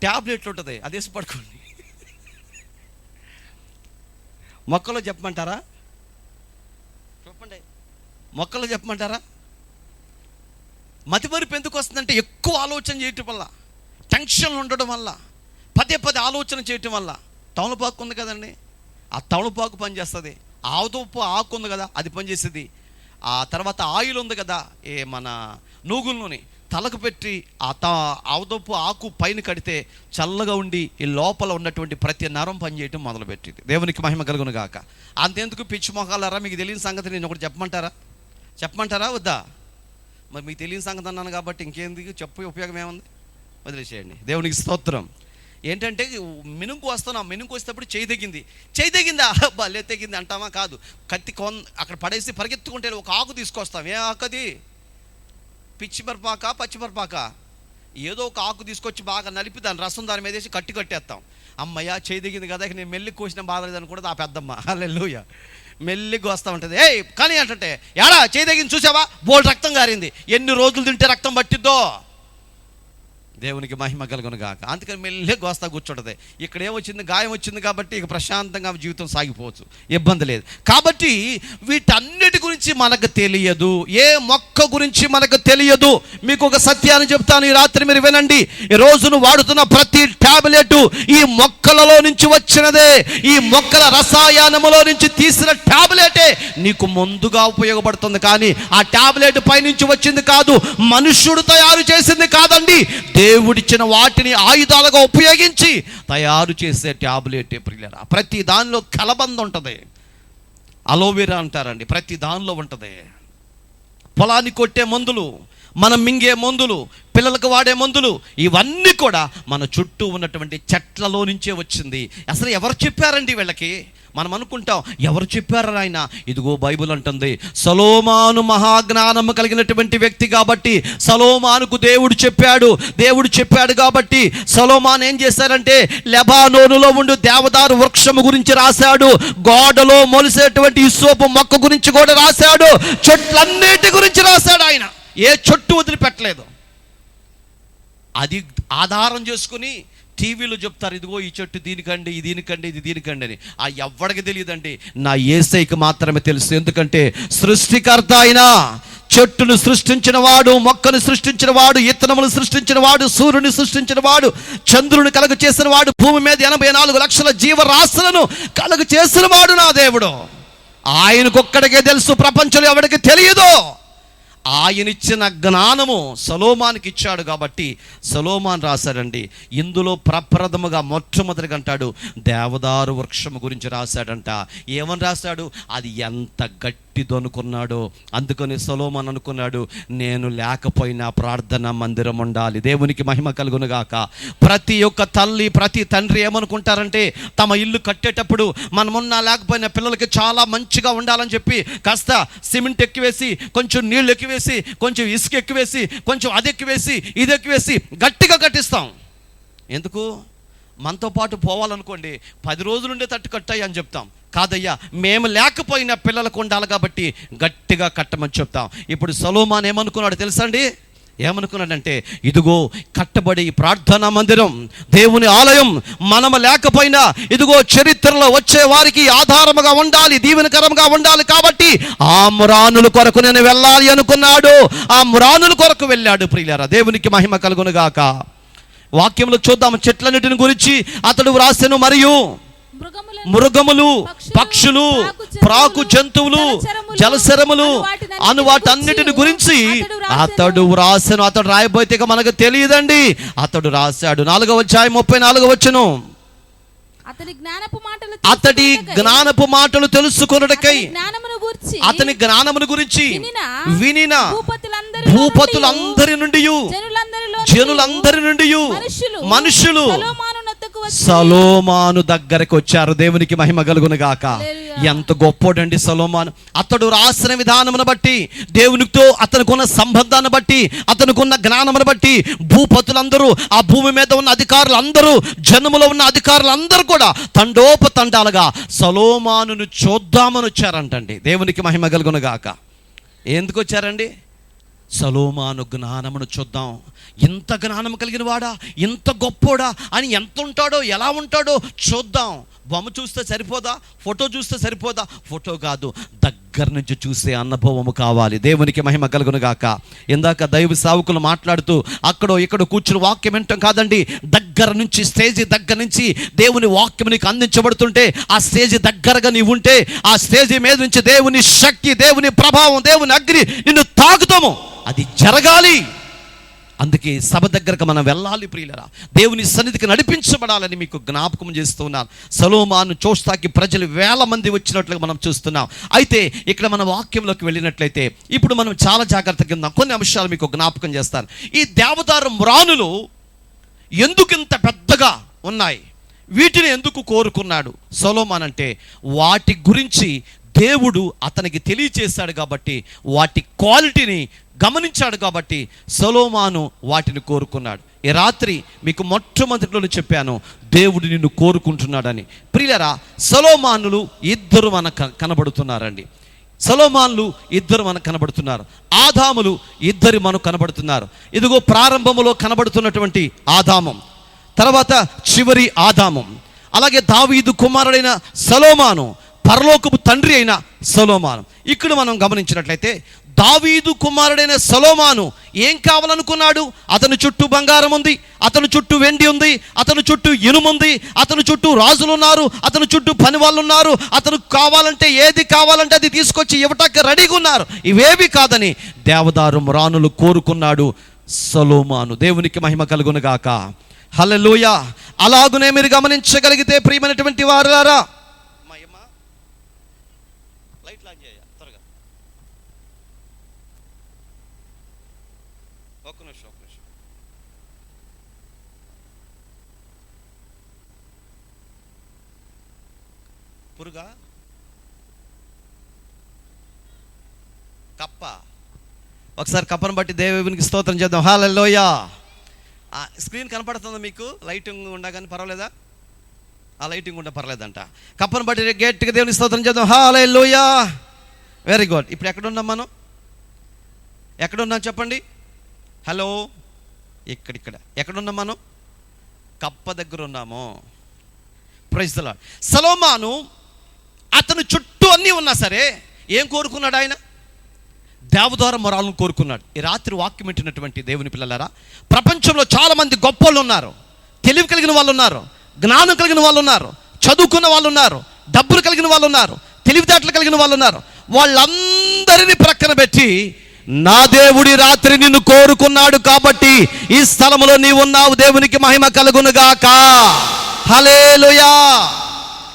ట్యాబ్లెట్లు ఉంటుంది, అదేసి పడుకోండి. మొక్కలో చెప్పమంటారా? చెప్పండి. మొక్కలు చెప్పమంటారా? మతిమరుపు ఎందుకు వస్తుందంటే ఎక్కువ ఆలోచన చేయటం వల్ల, టెన్షన్ ఉండడం వల్ల, పదే ఆలోచన చేయటం వల్ల. తమలపాకు ఉంది కదండి, ఆ తమలపాకు పనిచేస్తుంది. ఆవుదోపు ఆకు ఉంది కదా, అది పనిచేస్తుంది. ఆ తర్వాత ఆయిల్ ఉంది కదా, మన నూగుల నూనె తలకు పెట్టి ఆవుదోపు ఆకు పైన కడితే చల్లగా ఉండి ఈ లోపల ఉన్నటువంటి ప్రతి నరం పనిచేయటం మొదలుపెట్టింది. దేవునికి మహిమ కలుగును గాక. అంతెందుకు పిచ్చి మొహాలారా, మీకు తెలియని సంగతి నేను ఒకటి చెప్పమంటారా వద్దా? మరి మీకు తెలియని సంగతి అన్నాను కాబట్టి ఇంకేందుకు చెప్పే ఉపయోగం ఏముంది? వదిలేసేయండి. దేవునికి స్తోత్రం. ఏంటంటే మినుకు వస్తున్నాం, మినుకు వచ్చేటప్పుడు చేయి తెగిందా భలే తెగింది అంటామా? కాదు, కత్తి అక్కడ పడేసి పరిగెత్తుకుంటే ఒక ఆకు తీసుకొస్తాం. ఏ ఆకు అది? పిచ్చిమిరపాక, పచ్చిమిరపాక, ఏదో ఒక ఆకు తీసుకొచ్చి బాగా నలిపి దాని రసం దాని మీద వేసి కట్టేస్తాం. అమ్మయ్య చేయి దిగింది కదా, నేను మెల్లి కోసిన బాధ లేదని కూడా ఆ పెద్దమ్మ హల్లెలూయా మెల్లిగా వస్తూ ఉంటుంది. కానీ ఏంటంటే ఎడా చేయి దిగింది చూసావా, బోల్ రక్తం గారింది. ఎన్ని రోజులు తింటే రక్తం పట్టిద్దో. దేవునికి మహిమ కలుగును గాక. అందుకని మెల్లి గోస్తా కూర్చుంటుంది. ఇక్కడ ఏమొచ్చింది? గాయం వచ్చింది కాబట్టి ఇక ప్రశాంతంగా జీవితం సాగిపోవచ్చు, ఇబ్బంది లేదు. కాబట్టి వీటన్నిటి గురించి మనకు తెలియదు, ఏ మొక్క గురించి మనకు తెలియదు. మీకు ఒక సత్యాన్ని చెప్తాను, ఈ రాత్రి మీరు వినండి. ఈ రోజును వాడుతున్న ప్రతి టాబ్లెట్ ఈ మొక్కలలో నుంచి వచ్చినదే. ఈ మొక్కల రసాయనములో నుంచి తీసిన టాబ్లెటే నీకు ముందుగా ఉపయోగపడుతుంది. కానీ ఆ టాబ్లెట్ పైనుంచి వచ్చింది కాదు, మనుష్యుడు తయారు చేసింది కాదండి. దేవుడిచ్చిన వాటిని ఆయుధాలుగా ఉపయోగించి తయారు చేసే టాబ్లెట్. ప్రియులారా, ప్రతి దానిలో కలబంద ఉంటుంది, అలోవెరా అంటారండి, ప్రతి దానిలో ఉంటుంది. పొలాన్ని కొట్టే మందులు, మనం మింగే మందులు, పిల్లలకు వాడే మందులు, ఇవన్నీ కూడా మన చుట్టూ ఉన్నటువంటి చెట్లలో నుంచే వచ్చింది. అసలు ఎవరు చెప్పారండి వీళ్ళకి? మనం అనుకుంటాం ఎవరు చెప్పారు ఆయన? ఇదిగో బైబిల్ అంటుంది, సొలొమోను మహాజ్ఞానము కలిగినటువంటి వ్యక్తి కాబట్టి సొలొమోనుకు దేవుడు చెప్పాడు కాబట్టి సొలొమోను ఏం చేశారంటే లెబానోనులో ఉండు దేవదారు వృక్షము గురించి రాశాడు, గోడలో మొలిసేటువంటి హిస్సోపు మొక్క గురించి కూడా రాశాడు, చెట్లన్నిటి గురించి రాశాడు. ఆయన ఏ చెట్టు వదిలిపెట్టలేదు. అది ఆధారం చేసుకుని టీవీలో చెప్తారు, ఇదిగో ఈ చెట్టు దీనికండి, ఇది దీనికండి అని. ఆ ఎవ్వడికి తెలియదండి, నా యేసయ్యకి మాత్రమే తెలుసు. ఎందుకంటే సృష్టికర్త అయినా, చెట్టును సృష్టించిన వాడు, మొక్కను సృష్టించిన వాడు, ఇత్తనములు సృష్టించిన వాడు, సూర్యుని సృష్టించిన వాడు, చంద్రుని కలుగ చేసిన వాడు, భూమి మీద 84 లక్షల జీవరాశులను కలుగ చేసిన వాడు నా దేవుడు. ఆయనకొక్కడికే తెలుసు, ప్రపంచంలో ఎవరికి తెలియదు. ఆయన ఇచ్చిన జ్ఞానము సొలొమోనుకి ఇచ్చాడు కాబట్టి సొలొమోను రాశాడండి. ఇందులో ప్రప్రథముగా మొట్టమొదటిగా అంటాడు దేవదారు వృక్షము గురించి రాశాడంట. ఏమని రాశాడు? అది ఎంత గట్టిదో అనుకున్నాడు. అందుకని సొలొమోను అనుకున్నాడు, నేను లేకపోయినా ప్రార్థనా మందిరం ఉండాలి. దేవునికి మహిమ కలుగును గాక. ప్రతి ఒక్క తల్లి, ప్రతి తండ్రి ఏమనుకుంటారంటే తమ ఇల్లు కట్టేటప్పుడు మనమున్నా లేకపోయినా పిల్లలకి చాలా మంచిగా ఉండాలని చెప్పి కాస్త సిమెంట్ ఎక్కువేసి, కొంచెం నీళ్ళు ఎక్కువేసి, కొంచెం ఇసుక ఎక్కువేసి, కొంచెం అది ఎక్కువేసి, ఇది ఎక్కువేసి గట్టిగా కట్టిస్తాం. ఎందుకు? మనతో పాటు పోవాలనుకోండి 10 రోజులుండే తట్టు కట్టాయి అని చెప్తాం. కాదయ్యా, మేము లేకపోయినా పిల్లలకు ఉండాలి కాబట్టి గట్టిగా కట్టమని చెప్తాం. ఇప్పుడు సొలొమోను ఏమనుకున్నాడు తెలుసండి? ఏమనుకున్నాడంటే ఇదిగో కట్టబడి ప్రార్థనా మందిరం, దేవుని ఆలయం మనము లేకపోయినా ఇదిగో చరిత్రలో వచ్చే వారికి ఆధారముగా ఉండాలి, దీవెనకరంగా ఉండాలి. కాబట్టి ఆ మ్రానుల కొరకు నేను వెళ్ళాలి అనుకున్నాడు. ఆ మ్రానుల కొరకు వెళ్ళాడు. ప్రియులారా, దేవునికి మహిమ కలుగును గాక. వాక్యంలో చూద్దాం చెట్లన్నిటిని గురించి అతడు వ్రాసెను. మరియు మృగములు, పక్షులు, ప్రాకు జంతువులు, జలచరములు అను వాటన్నిటిని గురించి అతడు వ్రాసెను. అతడు రాయబోతే మనకు తెలియదండి, అతడు రాశాడు. 4వ అధ్యాయం 34వ వచనం. అతడి జ్ఞానపు మాటలు తెలుసుకొనుటకై, అతని జ్ఞానమును గురించి వినిన భూపతులందరి నుండి, జనులందరి నుండి మనుషులు సొలొమోను దగ్గరకు వచ్చారు. దేవునికి మహిమ కలుగును గాక. ఎంత గొప్పోడండి సొలొమోను. అతడు రాసిన విధానమును బట్టి, దేవునితో అతనుకున్న సంబంధాన్ని బట్టి, అతనుకున్న జ్ఞానమును బట్టి భూపతులందరూ, ఆ భూమి మీద ఉన్న అధికారులందరూ, జనములో ఉన్న అధికారులందరూ కూడా తండోపతండాలుగా సొలొమోనును చూద్దామని వచ్చారంటండి. దేవునికి మహిమ కలుగును గాక. ఎందుకు వచ్చారండి? సొలొమోను జ్ఞానమును చూద్దాం. ఇంత జ్ఞానం కలిగిన వాడా, ఇంత గొప్పోడా అని, ఎంత ఉంటాడో, ఎలా ఉంటాడో చూద్దాం. బొమ్మ చూస్తే సరిపోదా? ఫోటో చూస్తే సరిపోదా? ఫోటో కాదు, దగ్గర నుంచి చూసే అనుభవము కావాలి. దేవునికి మహిమ కలుగును గాక. ఇందాక దైవ సేవకులు మాట్లాడుతూ అక్కడో ఇక్కడ కూర్చుని వాక్యం వినటం కాదండి, దగ్గర నుంచి స్టేజ్ దగ్గర నుంచి దేవుని వాక్యం నీకు అందించబడుతుంటే ఆ స్టేజ్ దగ్గరగా నీవు ఉంటే ఆ స్టేజ్ మీద నుంచి దేవుని శక్తి, దేవుని ప్రభావం, దేవుని అగ్ని నిన్ను తాకుతాము. అది జరగాలి. అందుకే సభ దగ్గరకు మనం వెళ్ళాలి ప్రియులరా. దేవుని సన్నిధికి నడిపించబడాలని మీకు జ్ఞాపకం చేస్తున్నాను. సొలొమోను చూస్తాకి ప్రజలు 1000 మంది వచ్చినట్లుగా మనం చూస్తున్నాం. అయితే ఇక్కడ మన వాక్యంలోకి వెళ్ళినట్లయితే ఇప్పుడు మనం చాలా జాగ్రత్తగా ఉన్నాం. కొన్ని అంశాలు మీకు జ్ఞాపకం చేస్తాను. ఈ దేవదారు మ్రానులు ఎందుకు ఇంత పెద్దగా ఉన్నాయి, వీటిని ఎందుకు కోరుకున్నాడు సొలొమోను అంటే వాటి గురించి దేవుడు అతనికి తెలియచేశాడు కాబట్టి, వాటి క్వాలిటీని గమనించాడు కాబట్టి సొలొమోను వాటిని కోరుకున్నాడు. ఈ రాత్రి మీకు మొట్టమొదటిలో చెప్పాను, దేవుడు నిన్ను కోరుకుంటున్నాడని. ప్రియులరా, సొలొమోనులు ఇద్దరు మనకు కనబడుతున్నారండి. సొలొమోనులు ఇద్దరు మనకు కనబడుతున్నారు. ఆదాములు ఇద్దరు మనకు కనబడుతున్నారు. ఇదిగో ప్రారంభములో కనబడుతున్నటువంటి ఆదాము, తర్వాత చివరి ఆదాము, అలాగే దావీదు కుమారుడైన సొలొమోను, పరలోకపు తండ్రి అయిన సొలొమోను. ఇక్కడ మనం గమనించినట్లయితే దావీదు కుమారుడైన సొలొమోను ఏం కావాలనుకున్నాడు? అతని చుట్టూ బంగారం ఉంది, అతని చుట్టూ వెండి ఉంది, అతని చుట్టూ ఇనుము ఉంది, అతని చుట్టూ రాజులు ఉన్నారు, అతని చుట్టూ పని వాళ్ళు ఉన్నారు. అతను కావాలంటే ఏది కావాలంటే అది తీసుకొచ్చి ఇవ్వటానికి రెడీగా ఉన్నారు. ఇవేవి కాదని దేవదారు మ్రానులు కోరుకున్నాడు సొలొమోను. దేవునికి మహిమ కలుగును గాక. హల్లెలూయా. అలాగునే మీరు గమనించగలిగితే ప్రియమైనటువంటి వారులారా, పురుగా కప్ప, ఒకసారి కప్పను బట్టి దేవునికి స్తోత్రం చేద్దాం. హల్లెలూయా. స్క్రీన్ కనపడుతుందా మీకు? లైటింగ్ ఉండగానే పర్వాలేదా? ఆ లైటింగ్ ఉండ పర్లేదంట. కప్పను బట్టి గట్టిగా దేవునికి స్తోత్రం చేద్దాం. హల్లెలూయా. Very good. ఇప్పుడు ఎక్కడున్నాం మనం? ఎక్కడున్నాం చెప్పండి? హలో, ఇక్కడ ఎక్కడున్నాం మనం? కప్ప దగ్గర ఉన్నాము. Praise the lord. సొలొమోను అతను చుట్టూ అన్నీ ఉన్నా సరే ఏం కోరుకున్నాడు? ఆయన దేవదారు మ్రానులను కోరుకున్నాడు. ఈ రాత్రి వాక్యం వింటున్నటువంటి దేవుని పిల్లలారా, ప్రపంచంలో చాలామంది గొప్పలు ఉన్నారు, తెలివి కలిగిన వాళ్ళు ఉన్నారు, జ్ఞానం కలిగిన వాళ్ళు ఉన్నారు, చదువుకున్న వాళ్ళు ఉన్నారు, డబ్బులు కలిగిన వాళ్ళు ఉన్నారు, తెలివితేటలు కలిగిన వాళ్ళు ఉన్నారు. వాళ్ళందరినీ ప్రక్కన పెట్టి నా దేవుడి రాత్రి నిన్ను కోరుకున్నాడు కాబట్టి ఈ స్థలములో నీవు ఉన్నావు. దేవునికి మహిమ కలుగును గాక. హల్లెలూయా.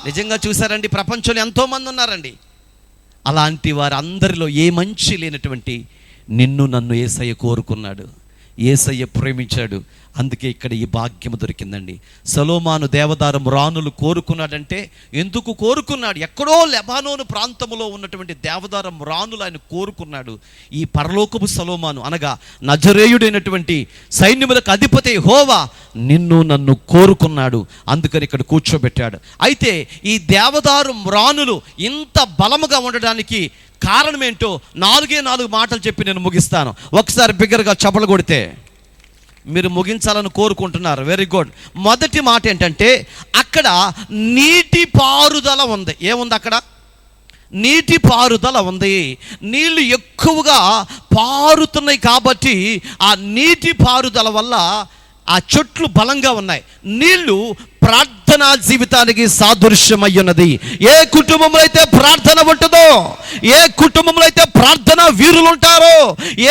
నిజంగా చూసారండి, ప్రపంచంలో ఎంతోమంది ఉన్నారండి. అలాంటి వారందరిలో ఏ మంచి లేనటువంటి నిన్ను నన్ను యేసయ్య కోరుకున్నాడు, యేసయ్య ప్రేమించాడు. అందుకే ఇక్కడ ఈ భాగ్యము దొరికిందండి. సొలొమోను దేవదారు మ్రానులు కోరుకున్నాడంటే ఎందుకు కోరుకున్నాడు? ఎక్కడో లెబానోను ప్రాంతంలో ఉన్నటువంటి దేవదారు మ్రానులు ఆయన కోరుకున్నాడు. ఈ పరలోకపు సొలొమోను అనగా నజరేయుడైనటువంటి సైన్యములకు అధిపతి యెహోవా నిన్ను నన్ను కోరుకున్నాడు. అందుకని ఇక్కడ కూర్చోబెట్టాడు. అయితే ఈ దేవదారు మ్రానులు ఇంత బలముగా ఉండడానికి కారణం ఏంటో 4 మాటలు చెప్పి నేను ముగిస్తాను. ఒకసారి బిగ్గరగా చప్పలు కొడితే మీరు ముగించాలని కోరుకుంటున్నారు. Very good. మొదటి మాట ఏంటంటే అక్కడ నీటి పారుదల ఉంది. ఏముంది అక్కడ? నీటి పారుదల ఉంది. నీళ్లు ఎక్కువగా పారుతున్నాయి కాబట్టి ఆ నీటి పారుదల వల్ల ఆ చెట్లు బలంగా ఉన్నాయి. నీళ్లు ప్రార్థనా జీవితానికి సాదృశ్యమయ్యున్నది. ఏ కుటుంబంలో అయితే ప్రార్థన ఉంటుందో, ఏ కుటుంబంలో అయితే ప్రార్థన వీరులు ఉంటారో,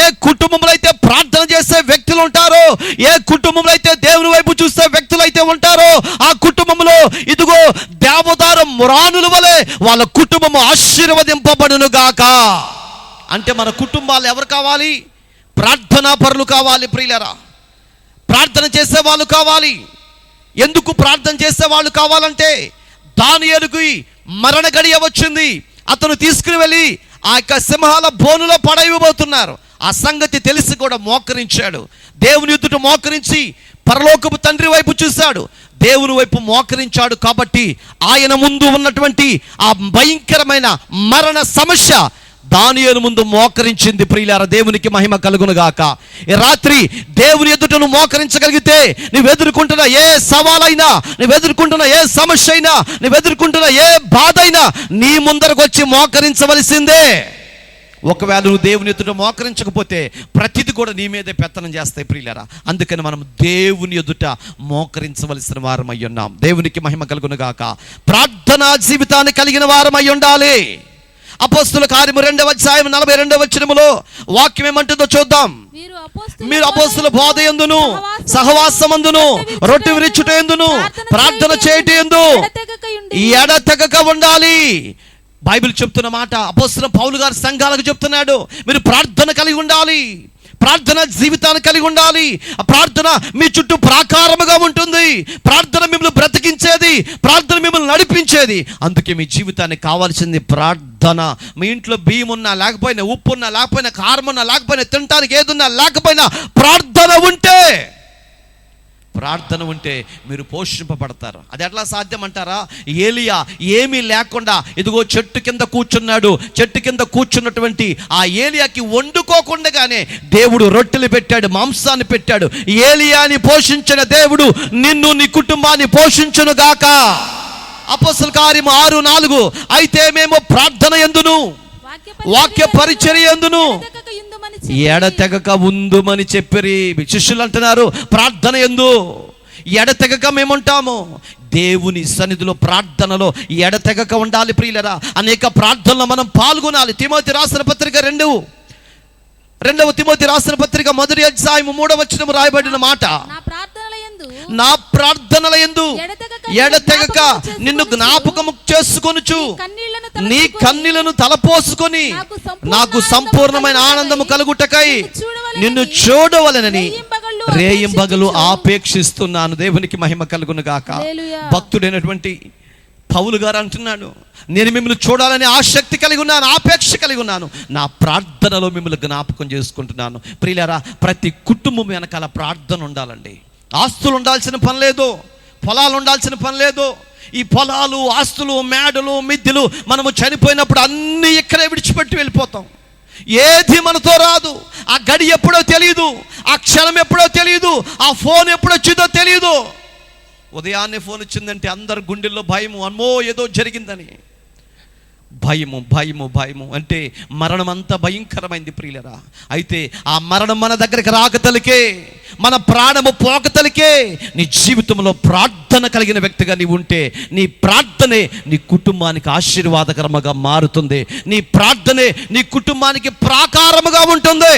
ఏ కుటుంబంలో అయితే ప్రార్థన చేసే వ్యక్తులు ఉంటారో, ఏ కుటుంబంలో అయితే దేవుని వైపు చూసే వ్యక్తులు అయితే ఉంటారో ఆ కుటుంబంలో ఇదిగో దేవదారు మ్రానుల వలె వాళ్ళ కుటుంబం ఆశీర్వదింపబడును గాక. అంటే మన కుటుంబాలు ఎవరు కావాలి? ప్రార్థనా పరులు కావాలి ప్రియులరా. ప్రార్థన చేసే వాళ్ళు కావాలి. ఎందుకు ప్రార్థన చేసే వాళ్ళు కావాలంటే దానియేలుకి మరణ గడియ వచ్చింది. అతను తీసుకుని వెళ్ళి ఆ యొక్క సింహాల బోనులో పడవేయబోతున్నారు. ఆ సంగతి తెలిసి కూడా మోకరించాడు. దేవుని ఎదుట మోకరించి పరలోకపు తండ్రి వైపు చూశాడు. దేవుని వైపు మోకరించాడు కాబట్టి ఆయన ముందు ఉన్నటువంటి ఆ భయంకరమైన మరణ సమస్య దానియేలు ముందు మోకరించింది. ప్రియులారా, దేవునికి మహిమ కలుగును గాక. ఈ రాత్రి దేవుని ఎదుట నువ్వు మోకరించగలిగితే, నువ్వు ఎదుర్కొంటున్న ఏ సవాలైనా, నువ్వు ఎదుర్కొంటున్న ఏ సమస్య అయినా, నువ్వు ఎదుర్కొంటున్న ఏ బాధ అయినా నీ ముందరకు వచ్చి మోకరించవలసిందే. ఒకవేళ నువ్వు దేవుని ఎదుట మోకరించకపోతే ప్రతిది కూడా నీ మీదే పెత్తనం చేస్తాయి. ప్రియులారా, అందుకని మనం దేవుని ఎదుట మోకరించవలసిన వారమై ఉన్నాం. దేవునికి మహిమ కలుగును గాక. ప్రార్థనా జీవితాన్ని కలిగిన వారమై ఉండాలి. అపోస్తుల కార్యము 2వ అధ్యాయం 42వ వచనములో వాక్యం ఏమంటుందో చూద్దాం. మీరు అపోస్తుల బోధ యందును, సహవాసమందును, రొట్టె విరుచుట యందును, ప్రార్థన చేయుట యందు ఎడతెగక ఉండాలి. బైబిల్ చెప్తున్న మాట అపోస్తలుడైన పౌలు గారు సంఘాలకు చెప్తున్నాడు. మీరు ప్రార్థన కలిగి ఉండాలి, ప్రార్థన జీవితాన్ని కలిగి ఉండాలి. ఆ ప్రార్థన మీ చుట్టూ ప్రాకారముగా ఉంటుంది. ప్రార్థన మిమ్మల్ని బ్రతికించేది, ప్రార్థన మిమ్మల్ని నడిపించేది. అందుకే మీ జీవితానికి కావాల్సింది ప్రార్థన. మీ ఇంట్లో బియ్యం ఉన్నా లేకపోయినా, ఉప్పు ఉన్నా లేకపోయినా, కారం ఉన్నా లేకపోయినా, తినడానికి ఏదున్నా లేకపోయినా, ప్రార్థన ఉంటే మీరు పోషింపబడతారు. అది ఎట్లా సాధ్యం అంటారా? ఏలియా ఏమీ లేకుండా ఇదిగో చెట్టు కింద కూర్చున్నాడు. చెట్టు కింద కూర్చున్నటువంటి ఆ ఏలియాకి వండుకోకుండానే దేవుడు రొట్టెలు పెట్టాడు, మాంసాన్ని పెట్టాడు. ఏలియాని పోషించిన దేవుడు నిన్ను, నీ కుటుంబాన్ని పోషించును గాక. అపోస్తలుల కార్యము 6:4 అయితే మేము ప్రార్థన యందును, వాక్య పరిచర్య యందును ఎడతెగక ఉందుమని చెప్పిరి. శిష్యులు అంటున్నారు, ప్రార్థన యందు ఎడతెగక మేముంటాము. దేవుని సన్నిధిలో ప్రార్థనలో ఎడతెగక ఉండాలి. ప్రియులరా, అనేక ప్రార్థనలో మనం పాల్గొనాలి. తిమోతి రాసిన పత్రిక 2వ తిమోతి రాసిన పత్రిక 1వ అధ్యాయం 3వ వచనం రాయబడిన మాట, నా ప్రార్థనల యందు ఎడతెగక నిన్ను జ్ఞాపకము చేసుకొనుచు నీ కన్నీళ్లను తలపోసుకొని నాకు సంపూర్ణమైన ఆనందము కలుగుటకై నిన్ను చూడవలెనని రేయింబగలు ఆపేక్షిస్తున్నాను. దేవునికి మహిమ కలుగును గాక. భక్తుడైనటువంటి పౌలు గారు అంటున్నాడు, నేను మిమ్మల్ని చూడాలని ఆసక్తి కలిగి ఉన్నాను, ఆపేక్ష కలిగి ఉన్నాను. నా ప్రార్థనలో మిమ్మల్ని జ్ఞాపకం చేసుకుంటున్నాను. ప్రియులారా, ప్రతి కుటుంబం వెనకాల ప్రార్థన ఉండాలండి. ఆస్తులు ఉండాల్సిన పని లేదు, పొలాలు ఉండాల్సిన పని లేదు. ఈ పొలాలు, ఆస్తులు, మేడలు, మిద్దెలు మనము చనిపోయినప్పుడు అన్నీ ఇక్కడే విడిచిపెట్టి వెళ్ళిపోతాం. ఏది మనతో రాదు. ఆ గడి ఎప్పుడో తెలియదు, ఆ క్షణం ఎప్పుడో తెలియదు, ఆ ఫోన్ ఎప్పుడో వచ్చిందో తెలియదు. ఉదయాన్నే ఫోన్ వచ్చిందంటే అందరు గుండెల్లో భయము, అమ్మో ఏదో జరిగిందని. భయము అంటే మరణం అంత భయంకరమైంది ప్రియులరా. అయితే ఆ మరణం మన దగ్గరికి రాకతలికే, మన ప్రాణము పోకతలికే నీ జీవితంలో ప్రార్థన కలిగిన వ్యక్తిగా నీవు ఉంటే, నీ ప్రార్థనే నీ కుటుంబానికి ఆశీర్వాదకరముగా మారుతుంది. నీ ప్రార్థనే నీ కుటుంబానికి ప్రాకారముగా ఉంటుంది.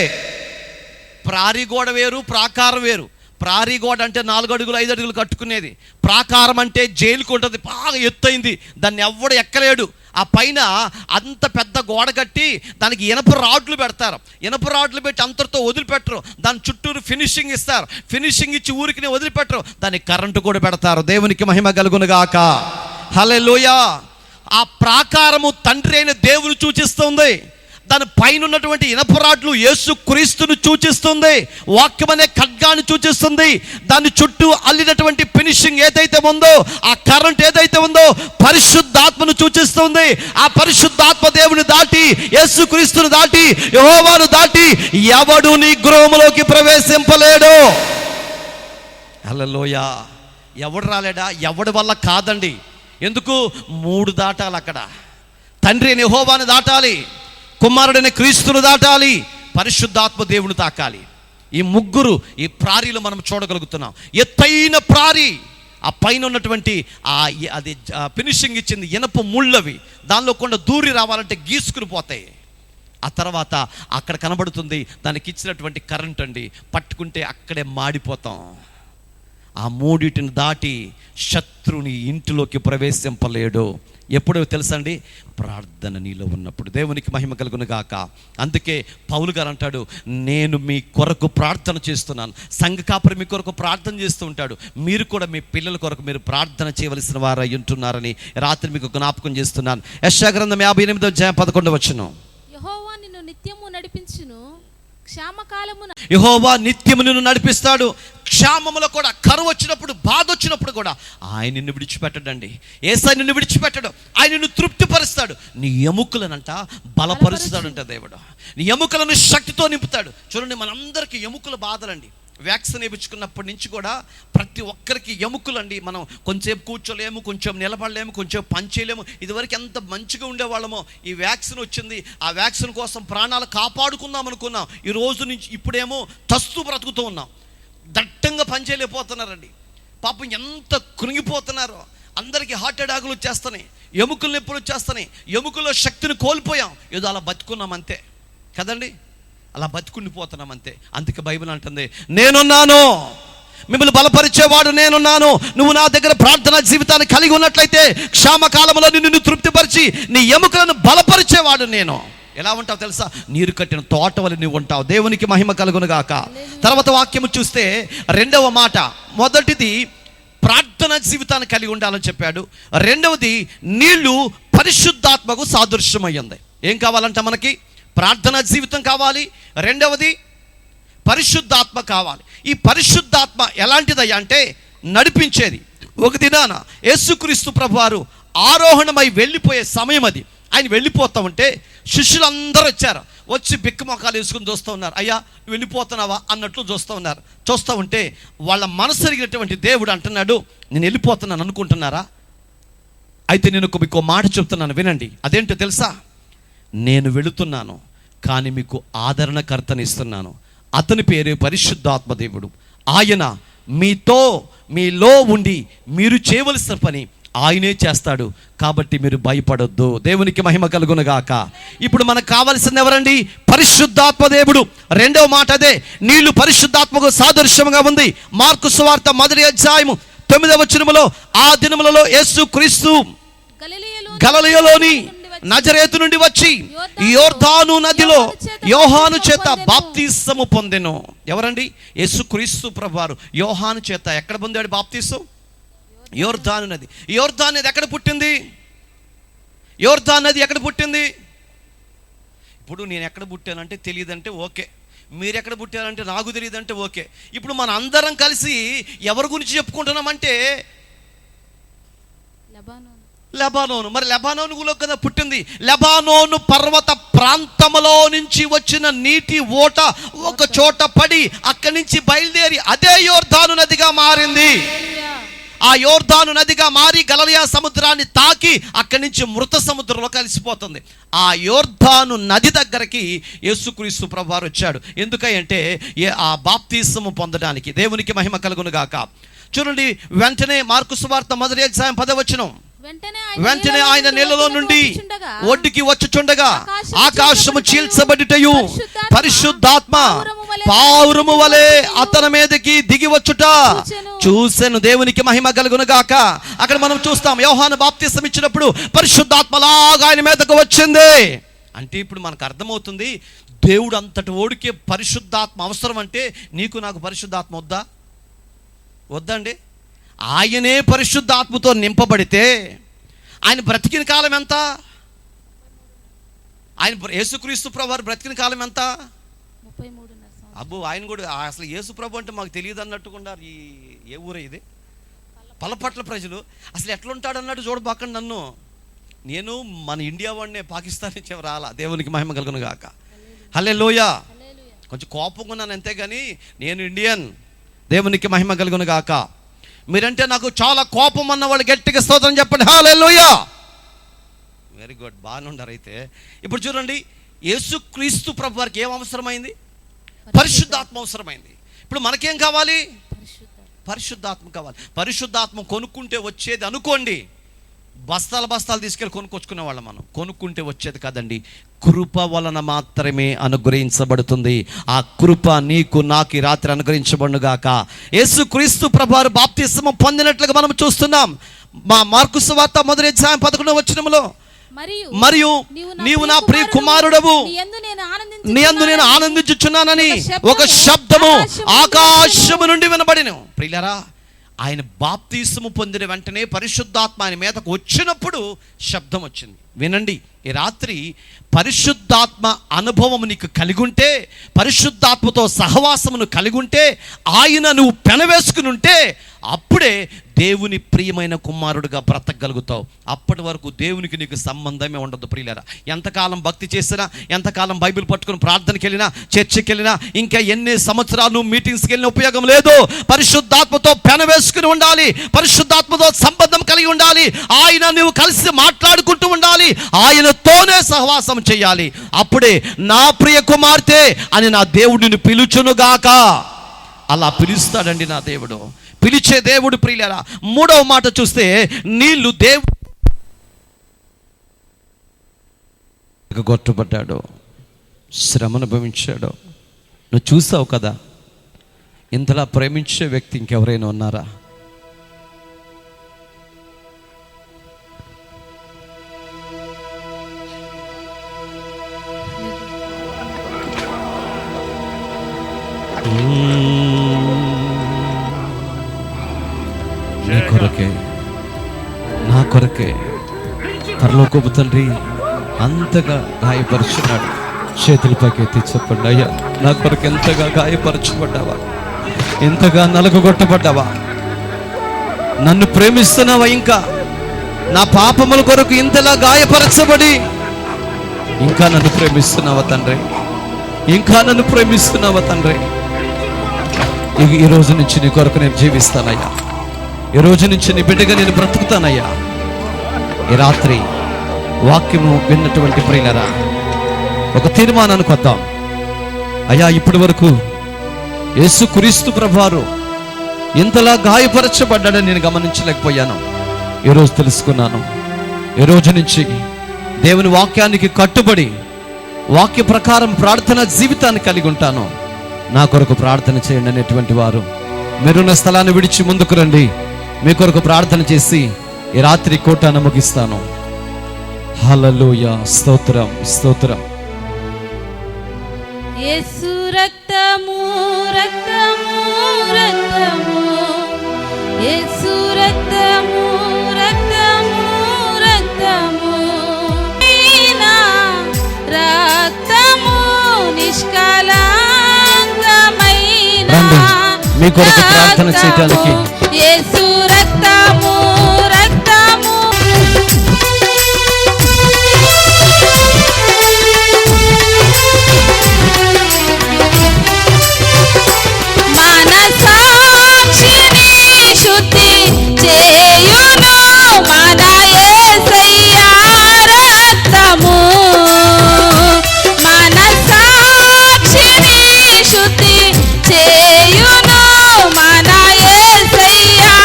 ప్రారి గోడ వేరు, ప్రాకారం వేరు. ప్రారీ గోడ అంటే 4 అడుగులు 5 అడుగులు కట్టుకునేది. ప్రాకారం అంటే జైలుకు ఉంటుంది, బాగా ఎత్తైంది, దాన్ని ఎవ్వడు ఎక్కలేడు. ఆ పైన అంత పెద్ద గోడ కట్టి దానికి ఇనప రాడ్లు పెడతారు. ఇనప రాడ్లు పెట్టి అంతటితో వదిలిపెట్టరు. దాని చుట్టూరు ఫినిషింగ్ ఇస్తారు. ఫినిషింగ్ ఇచ్చి ఊరికి వదిలిపెట్టరు. దానికి కరెంటు కూడా పెడతారు. దేవునికి మహిమ కలుగును గాక. హల్లెలూయా. ఆ ప్రాకారము తండ్రి అయిన దేవుని సూచిస్తుంది. దాని పైన ఉన్నటువంటి ఇనపరాడ్లు యేసు క్రీస్తును సూచిస్తుంది. వాక్యం అనే ఖడ్గాన్ని సూచిస్తుంది. దాని చుట్టూ అల్లినటువంటి ఫినిషింగ్ ఏదైతే ఉందో, ఆ కరెంట్ ఏదైతే ఉందో, పరిశుద్ధాత్మను సూచిస్తుంది. ఆ పరిశుద్ధాత్మ దేవుని దాటి, యేసు క్రీస్తును దాటి, యెహోవాను దాటి ఎవడు నీ గృహములోకి ప్రవేశింపలేడు. హల్లెలూయా. ఎవడు రాలేడా? ఎవడి వల్ల కాదండి. ఎందుకు? 3 దాటాలి. అక్కడ తండ్రి అయిన యెహోవాను దాటాలి, కుమారుడైన క్రీస్తును దాటాలి, పరిశుద్ధాత్మ దేవుని తాకాలి. ఈ 3 ఈ ప్రారీలో మనం చూడగలుగుతున్నాం. ఎత్తైన ప్రారీ, ఆ పైన ఉన్నటువంటి అది ఫినిషింగ్ ఇచ్చింది ఇనప ముళ్ళవి. దానిలో కొండ దూరి రావాలంటే గీసుకుని పోతాయి. ఆ తర్వాత అక్కడ కనబడుతుంది దానికి ఇచ్చినటువంటి కరెంట్ అండి. పట్టుకుంటే అక్కడే మాడిపోతాం. ఆ 3 దాటి శత్రుని ఇంటిలోకి ప్రవేశింపలేడు. ఎప్పుడో తెలుసండి? ప్రార్థన నీలో ఉన్నప్పుడు. దేవునికి మహిమ కలుగును గాక. అందుకే పౌలు గారు అంటాడు, నేను మీ కొరకు ప్రార్థన చేస్తున్నాను. సంఘ కాపరి మీ కొరకు ప్రార్థన చేస్తూ ఉంటాడు. మీరు కూడా మీ పిల్లల కొరకు మీరు ప్రార్థన చేయవలసిన వారు అయి ఉంటున్నారని రాత్రి మీకు జ్ఞాపకం చేస్తున్నాను. యెషయా గ్రంథం 58వ అధ్యాయం 11వ వచనం, యెహోవా నిన్ను నిత్యము నడిపించును, క్షామకాలమున యెహోవా నిత్యము నిన్ను నడిపిస్తాడు. క్షామములో కూడా, కరువు వచ్చినప్పుడు, బాధ వచ్చినప్పుడు కూడా ఆయన నిన్ను విడిచిపెట్టడండి. యేసయ్య నిన్ను విడిచిపెట్టడు. ఆయన నిన్ను తృప్తిపరుస్తాడు. నీ ఎముకలనంట బలపరుస్తాడంట దేవుడు. నీ ఎముకలను శక్తితో నింపుతాడు. చూడండి, మనందరికీ ఎముకల బాధలండి. వ్యాక్సిన్ వేయించుకున్నప్పటి నుంచి కూడా ప్రతి ఒక్కరికి ఎముకలు అండి. మనం కొంచెంసేపు కూర్చోలేము, కొంచెం నిలబడలేము, కొంచెం పని చేయలేము. ఇదివరకు ఎంత మంచిగా ఉండేవాళ్ళమో, ఈ వ్యాక్సిన్ వచ్చింది. ఆ వ్యాక్సిన్ కోసం ప్రాణాలు కాపాడుకుందాం అనుకున్నాం. ఈ రోజు నుంచి ఇప్పుడేమో తస్తూ బ్రతుకుతూ ఉన్నాం. దట్టంగా పని చేయలేకపోతున్నారండి. పాపం ఎంత కృంగిపోతున్నారో. అందరికీ హార్ట్ అటాకులు వచ్చేస్తున్నాయి, ఎముకలు నొప్పులు వచ్చేస్తున్నాయి. ఎముకల్లో శక్తిని కోల్పోయాం. ఏదో అలా బతుకున్నాం అంతే కదండి, అలా బతుకుండిపోతున్నాం అంతే. అందుకే బైబిల్ అంటుంది, నేనున్నాను, మిమ్మల్ని బలపరిచేవాడు నేనున్నాను. నువ్వు నా దగ్గర ప్రార్థనా జీవితాన్ని కలిగి ఉన్నట్లయితే క్షామకాలంలో నిన్ను తృప్తిపరిచి నీ ఎముకలను బలపరిచేవాడు నేను. ఎలా ఉంటావు తెలుసా? నీరు కట్టిన తోట వలె నువ్వు ఉంటావు. దేవునికి మహిమ కలుగును గాక. తర్వాత వాక్యము చూస్తే రెండవ మాట, మొదటిది ప్రార్థన జీవితాన్ని కలిగి ఉండాలని చెప్పాడు. రెండవది నీళ్లు పరిశుద్ధాత్మకు సాదృశ్యమయ్యింది. ఏం కావాలంట మనకి? ప్రార్థనా జీవితం కావాలి. రెండవది పరిశుద్ధాత్మ కావాలి. ఈ పరిశుద్ధాత్మ ఎలాంటిదయ్యా అంటే నడిపించేది. ఒక దినాన యేసుక్రీస్తు ప్రభువారు ఆరోహణమై వెళ్ళిపోయే సమయం అది. ఆయన వెళ్ళిపోతూ ఉంటే శిష్యులందరూ వచ్చారు. వచ్చి బిక్కమొకాలు వేసుకుని చూస్తూ ఉన్నారు. అయ్యా వెళ్ళిపోతున్నావా అన్నట్లు చూస్తూ ఉన్నారు. చూస్తూ ఉంటే వాళ్ళ మనసు ఎరిగినటువంటి దేవుడు అంటున్నాడు, నేను వెళ్ళిపోతున్నాను అనుకుంటున్నారా? అయితే నేను మీకు మాట చెప్తున్నాను, వినండి. అదేంటో తెలుసా? నేను వెళుతున్నాను, కానీ మీకు ఆదరణకర్తని ఇస్తున్నాను. అతని పేరే పరిశుద్ధాత్మ దేవుడు. ఆయన మీలో ఉండి మీరు చేయవలసిన పని ఆయనే చేస్తాడు. కాబట్టి మీరు భయపడొద్దు. దేవునికి మహిమ కలుగునుగాక. ఇప్పుడు మనకు కావాల్సింది ఎవరండి? పరిశుద్ధాత్మ దేవుడు. రెండవ మాట అదే, నీళ్లు పరిశుద్ధాత్మకు సాదృశ్యంగా ఉంది. మార్కు సువార్త 1వ అధ్యాయము 9వ వచనములో, ఆ దినములలో యేసు క్రీస్తు గలిలయలోని నజరేతు నుండి వచ్చి యోర్దాను నదిలో యోహాను చేత బాప్తిసము పొందెను. ఎవరండి? యేసుక్రీస్తు ప్రభువారు యోహాను చేత ఎక్కడ పొందాడు బాప్తిసం? యోర్దాను నది. యోర్దాను నది ఎక్కడ పుట్టింది? యోర్దాను నది ఎక్కడ పుట్టింది? ఇప్పుడు నేను ఎక్కడ పుట్టానంటే తెలియదంటే ఓకే, మీరు ఎక్కడ పుట్టారంటే నాకు తెలియదంటే ఓకే. ఇప్పుడు మన అందరం కలిసి ఎవరి గురించి చెప్పుకుంటున్నామంటే లెబానోను. మరి లెబానోనులో కదా పుట్టింది. లెబానోను పర్వత ప్రాంతంలో నుంచి వచ్చిన నీటి ఓట ఒక చోట పడి అక్కడి నుంచి బయలుదేరి అదే యోర్దాను నదిగా మారింది. ఆ యోర్దాను నదిగా మారి గలిలయ సముద్రాన్ని తాకి అక్కడి నుంచి మృత సముద్రంలో కలిసిపోతుంది. ఆ యోర్దాను నది దగ్గరికి యేసుక్రీస్తు ప్రభువారు వచ్చాడు. ఎందుకంటే ఆ బాప్తిసము పొందడానికి. దేవునికి మహిమ కలుగును గాక. చూడండి, వెంటనే మార్కు సువార్త 1వ అధ్యాయం 10వ వచనం, వెంటనే ఆయన నీళ్లలో నుండి ఒడ్డుకి వచ్చుచుండగా ఆకాశము చీల్చబడిటయు పరిశుద్ధాత్మ పావురము వలె అతని మీదకి దిగి వచ్చుట చూసెను. దేవునికి మహిమ కలుగును గాక. అక్కడ మనం చూస్తాం, యోహాను బాప్తిసం ఇచ్చినప్పుడు పరిశుద్ధాత్మలాగా ఆయన మీదకు వచ్చింది. అంటే ఇప్పుడు మనకు అర్థమవుతుంది, దేవుడు అంతటి ఓడికే పరిశుద్ధాత్మ అవసరం. అంటే నీకు నాకు పరిశుద్ధాత్మ వద్దండి. ఆయనే పరిశుద్ధాత్మతో నింపబడితే ఆయన బ్రతికిన కాలం ఎంత? ఆయన యేసుక్రీస్తు ప్రభువారు బ్రతికిన కాలం ఎంత? 33.5. అబ్బో, ఆయన కూడా అసలు యేసు ప్రభు అంటే మాకు తెలియదు అన్నట్టుకున్నారు. ఏ ఊరే ఇది? పలపట్ల ప్రజలు. అసలు ఎట్లుంటాడు అన్నట్టు చూడబాకండి నన్ను. నేను మన ఇండియా వాడినే, పాకిస్తాన్ నుంచి రాలా. దేవునికి మహిమ కలుగును గాక. హల్లెలూయా. కొంచెం కోపంగా ఉన్నాను అంతేగాని నేను ఇండియన్. దేవునికి మహిమ కలుగును గాక. మీరంటే నాకు చాలా కోపం అన్న వాళ్ళు గట్టిగా స్తోత్రం చెప్పండి. హల్లెలూయా. వెరీ గుడ్, బాగానే ఉన్నారు. అయితే ఇప్పుడు చూడండి, యేసుక్రీస్తు ప్రభు వారికి ఏం అవసరమైంది? పరిశుద్ధాత్మ అవసరమైంది. ఇప్పుడు మనకేం కావాలి? పరిశుద్ధాత్మ కావాలి. పరిశుద్ధాత్మ కొనుక్కుంటే వచ్చేది అనుకోండి, బస్తాలు తీసుకెళ్ళి కొనుక్కొచ్చుకునే వాళ్ళం. మనం కొనుక్కుంటే వచ్చేది కాదండి, కృప వలన మాత్రమే అనుగ్రహించబడుతుంది. ఆ కృప నీకు నాకు ఈ రాత్రి అనుగ్రహించబడుగాక. యేసుక్రీస్తు ప్రభువారు బాప్తిస్మం పొందినట్లుగా మనం చూస్తున్నాం. మా మార్కు సువార్త 1వ అధ్యాయం 11వ వచనములో, మరియు నీవు నా ప్రియ కుమారుడవు, నీ యందు నేను ఆనందించుచున్నానని ఒక శబ్దము ఆకాశము నుండి వినబడెను. ప్రియులారా, ఆయన బాప్తీసము పొందిన వెంటనే పరిశుద్ధాత్మ ఆయన మీదకు వచ్చినప్పుడు శబ్దం వచ్చింది. వినండి, ఈ రాత్రి పరిశుద్ధాత్మ అనుభవం నీకు కలిగి ఉంటే, పరిశుద్ధాత్మతో సహవాసమును కలిగి ఉంటే, ఆయన నువ్వు పెనవేసుకుని ఉంటే అప్పుడే దేవుని ప్రియమైన కుమారుడుగా బ్రతకగలుగుతావు. అప్పటి వరకు దేవునికి నీకు సంబంధమే ఉండదు ప్రియులారా. ఎంతకాలం భక్తి చేసినా, ఎంతకాలం బైబిల్ పట్టుకుని ప్రార్థనకి వెళ్ళినా, చర్చికి వెళ్ళినా, ఇంకా ఎన్ని సంవత్సరాలు మీటింగ్స్కి వెళ్ళిన ఉపయోగం లేదు. పరిశుద్ధాత్మతో పెనవేసుకుని ఉండాలి, పరిశుద్ధాత్మతో సంబంధం కలిగి ఉండాలి, ఆయన నువ్వు కలిసి మాట్లాడుకుంటూ ఉండాలి, ఆయనతోనే సహవాసం చేయాలి. అప్పుడే నా ప్రియ కుమార్తె అని నా దేవుడు నిన్ను పిలుచునుగాక. అలా పిలుస్తాడండి నా దేవుడు, పిలిచే దేవుడు ప్రియులారా. మూడవ మాట చూస్తే, నీళ్లు దేవుడు గొట్టబడ్డాడు, శ్రమను అనుభవించాడు. నువ్వు చూసావు కదా, ఇంతలా ప్రేమించే వ్యక్తి ఇంకెవరైనా ఉన్నారా? నీ కొరకే, నా కొరకే పరలోకపు తండ్రి అంతగా గాయపరుచున్నాడు. చేతులపైకి ఎత్తి చెప్పండి, అయ్యా నా కొరకు ఎంతగా గాయపరచబడ్డావా, ఎంతగా నలగొట్టబడ్డావా, నన్ను ప్రేమిస్తున్నావా, ఇంకా నా పాపముల కొరకు ఇంతలా గాయపరచబడి ఇంకా నన్ను ప్రేమిస్తున్నావా తండ్రి, ఇంకా నన్ను ప్రేమిస్తున్నావా తండ్రి. ఈ రోజు నుంచి నీ కొరకు నేను జీవిస్తానయ్యా, ఈ రోజు నుంచి నీ బిడ్డగా నేను బ్రతుకుతానయ్యా. ఈ రాత్రి వాక్యము విన్నటువంటి ప్రియులారా, ఒక తీర్మానానికి వద్దాం. అయ్యా, ఇప్పటి వరకు యేసుక్రీస్తు ప్రభువారు ఇంతలా గాయపరచబడ్డాడని నేను గమనించలేకపోయాను. ఈరోజు తెలుసుకున్నాను. ఈ రోజు నుంచి దేవుని వాక్యానికి కట్టుబడి వాక్య ప్రకారం ప్రార్థన జీవితాన్ని కలిగి ఉంటాను. నా కొరకు ప్రార్థన చేయండి అనేటువంటి వారు మీరున్న స్థలాన్ని విడిచి ముందుకు రండి. మీ కొరకు ప్రార్థన చేసి ఈ రాత్రి కూటాన్ని ముగిస్తాను. హల్లెలూయా, స్తోత్రం, స్తోత్రం. యేసు రక్తము, రక్తము, రక్తము, యేసు రక్తము, రక్తము, రక్తము, నా రక్తము నిష్కలంకమైన మీ కొరకు ప్రార్థన చేయడానికి యేసు రక్తము, రక్తము. మనసాక్షిని శుద్ధి చేయును మన యేసయ్యా రక్తము, మనసాక్షిని శుద్ధి చేయును మన యేసయ్యా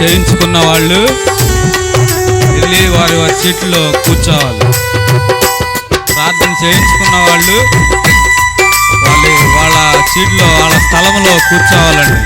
చేయించుకున్న వాళ్ళు వెళ్ళి వారి వారి సీట్లో కూర్చోవాలి. ప్రార్థన చేయించుకున్న వాళ్ళు వాళ్ళ సీట్లో వాళ్ళ స్థలంలో కూర్చోవాలండి.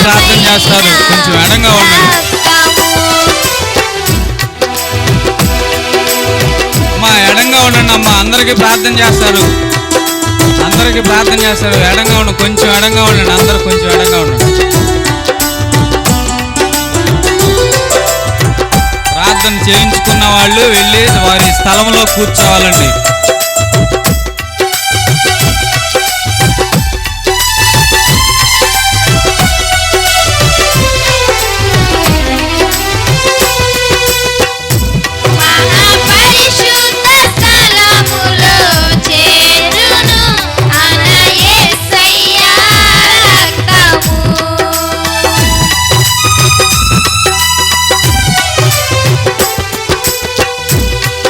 ప్రార్థన చేస్తారు, కొంచెం ఎడంగా ఉండండి. అమ్మా ఎడంగా ఉండండి అమ్మా, అందరికి ప్రార్థన చేస్తారు, అందరికి ప్రార్థన చేస్తారు. ఎడంగా ఉండండి, కొంచెం ఎడంగా ఉండండి, అందరు కొంచెం ఎడంగా ఉండండి. ప్రార్థన చేయించుకున్న వాళ్ళు వెళ్ళి వారి స్థలంలో కూర్చోవాలండి.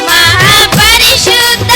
మహాపరిశుద్ధ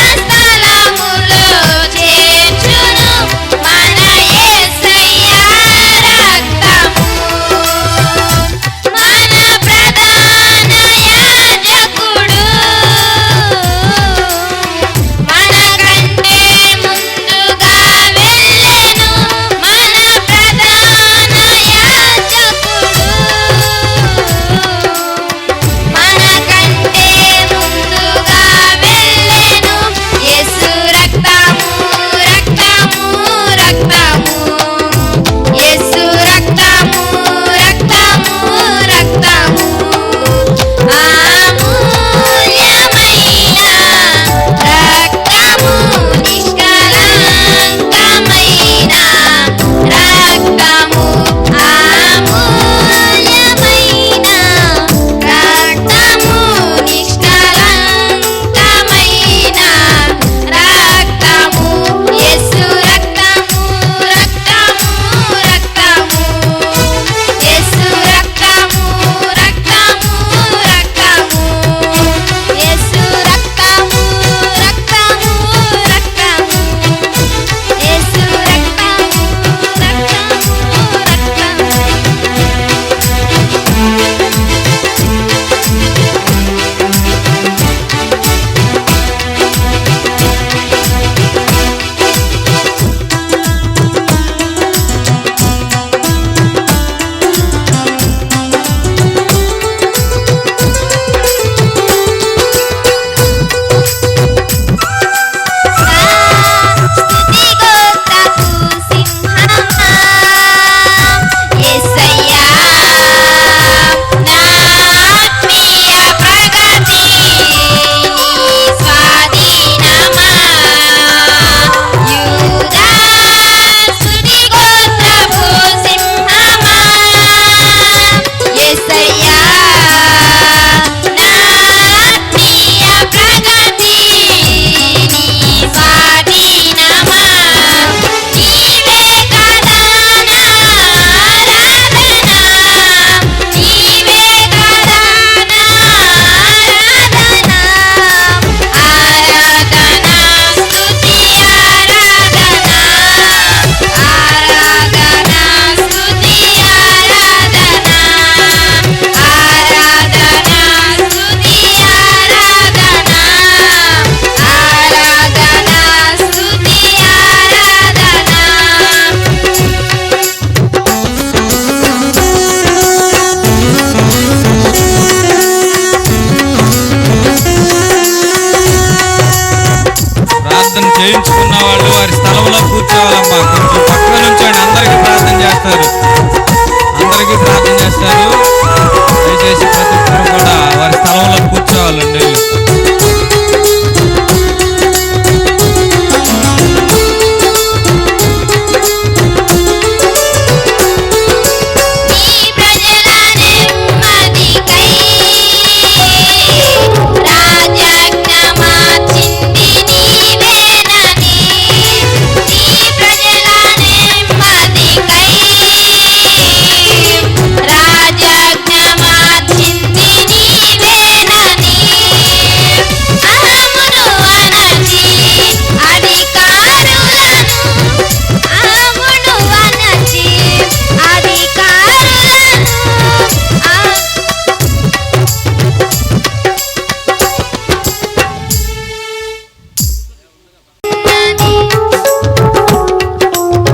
ప్రార్థన చేయించుకున్న వాళ్ళు వారి స్థలంలో కూర్చోవాలమ్మా. కొంచెం పక్కన నుంచోండి. అందరికీ ప్రార్థన చేస్తారు. అందరికీ ప్రార్థన చేస్తారు. దయచేసి ప్రతి ఒక్కరు కూడా వారి స్థలంలో కూర్చోవాలండి.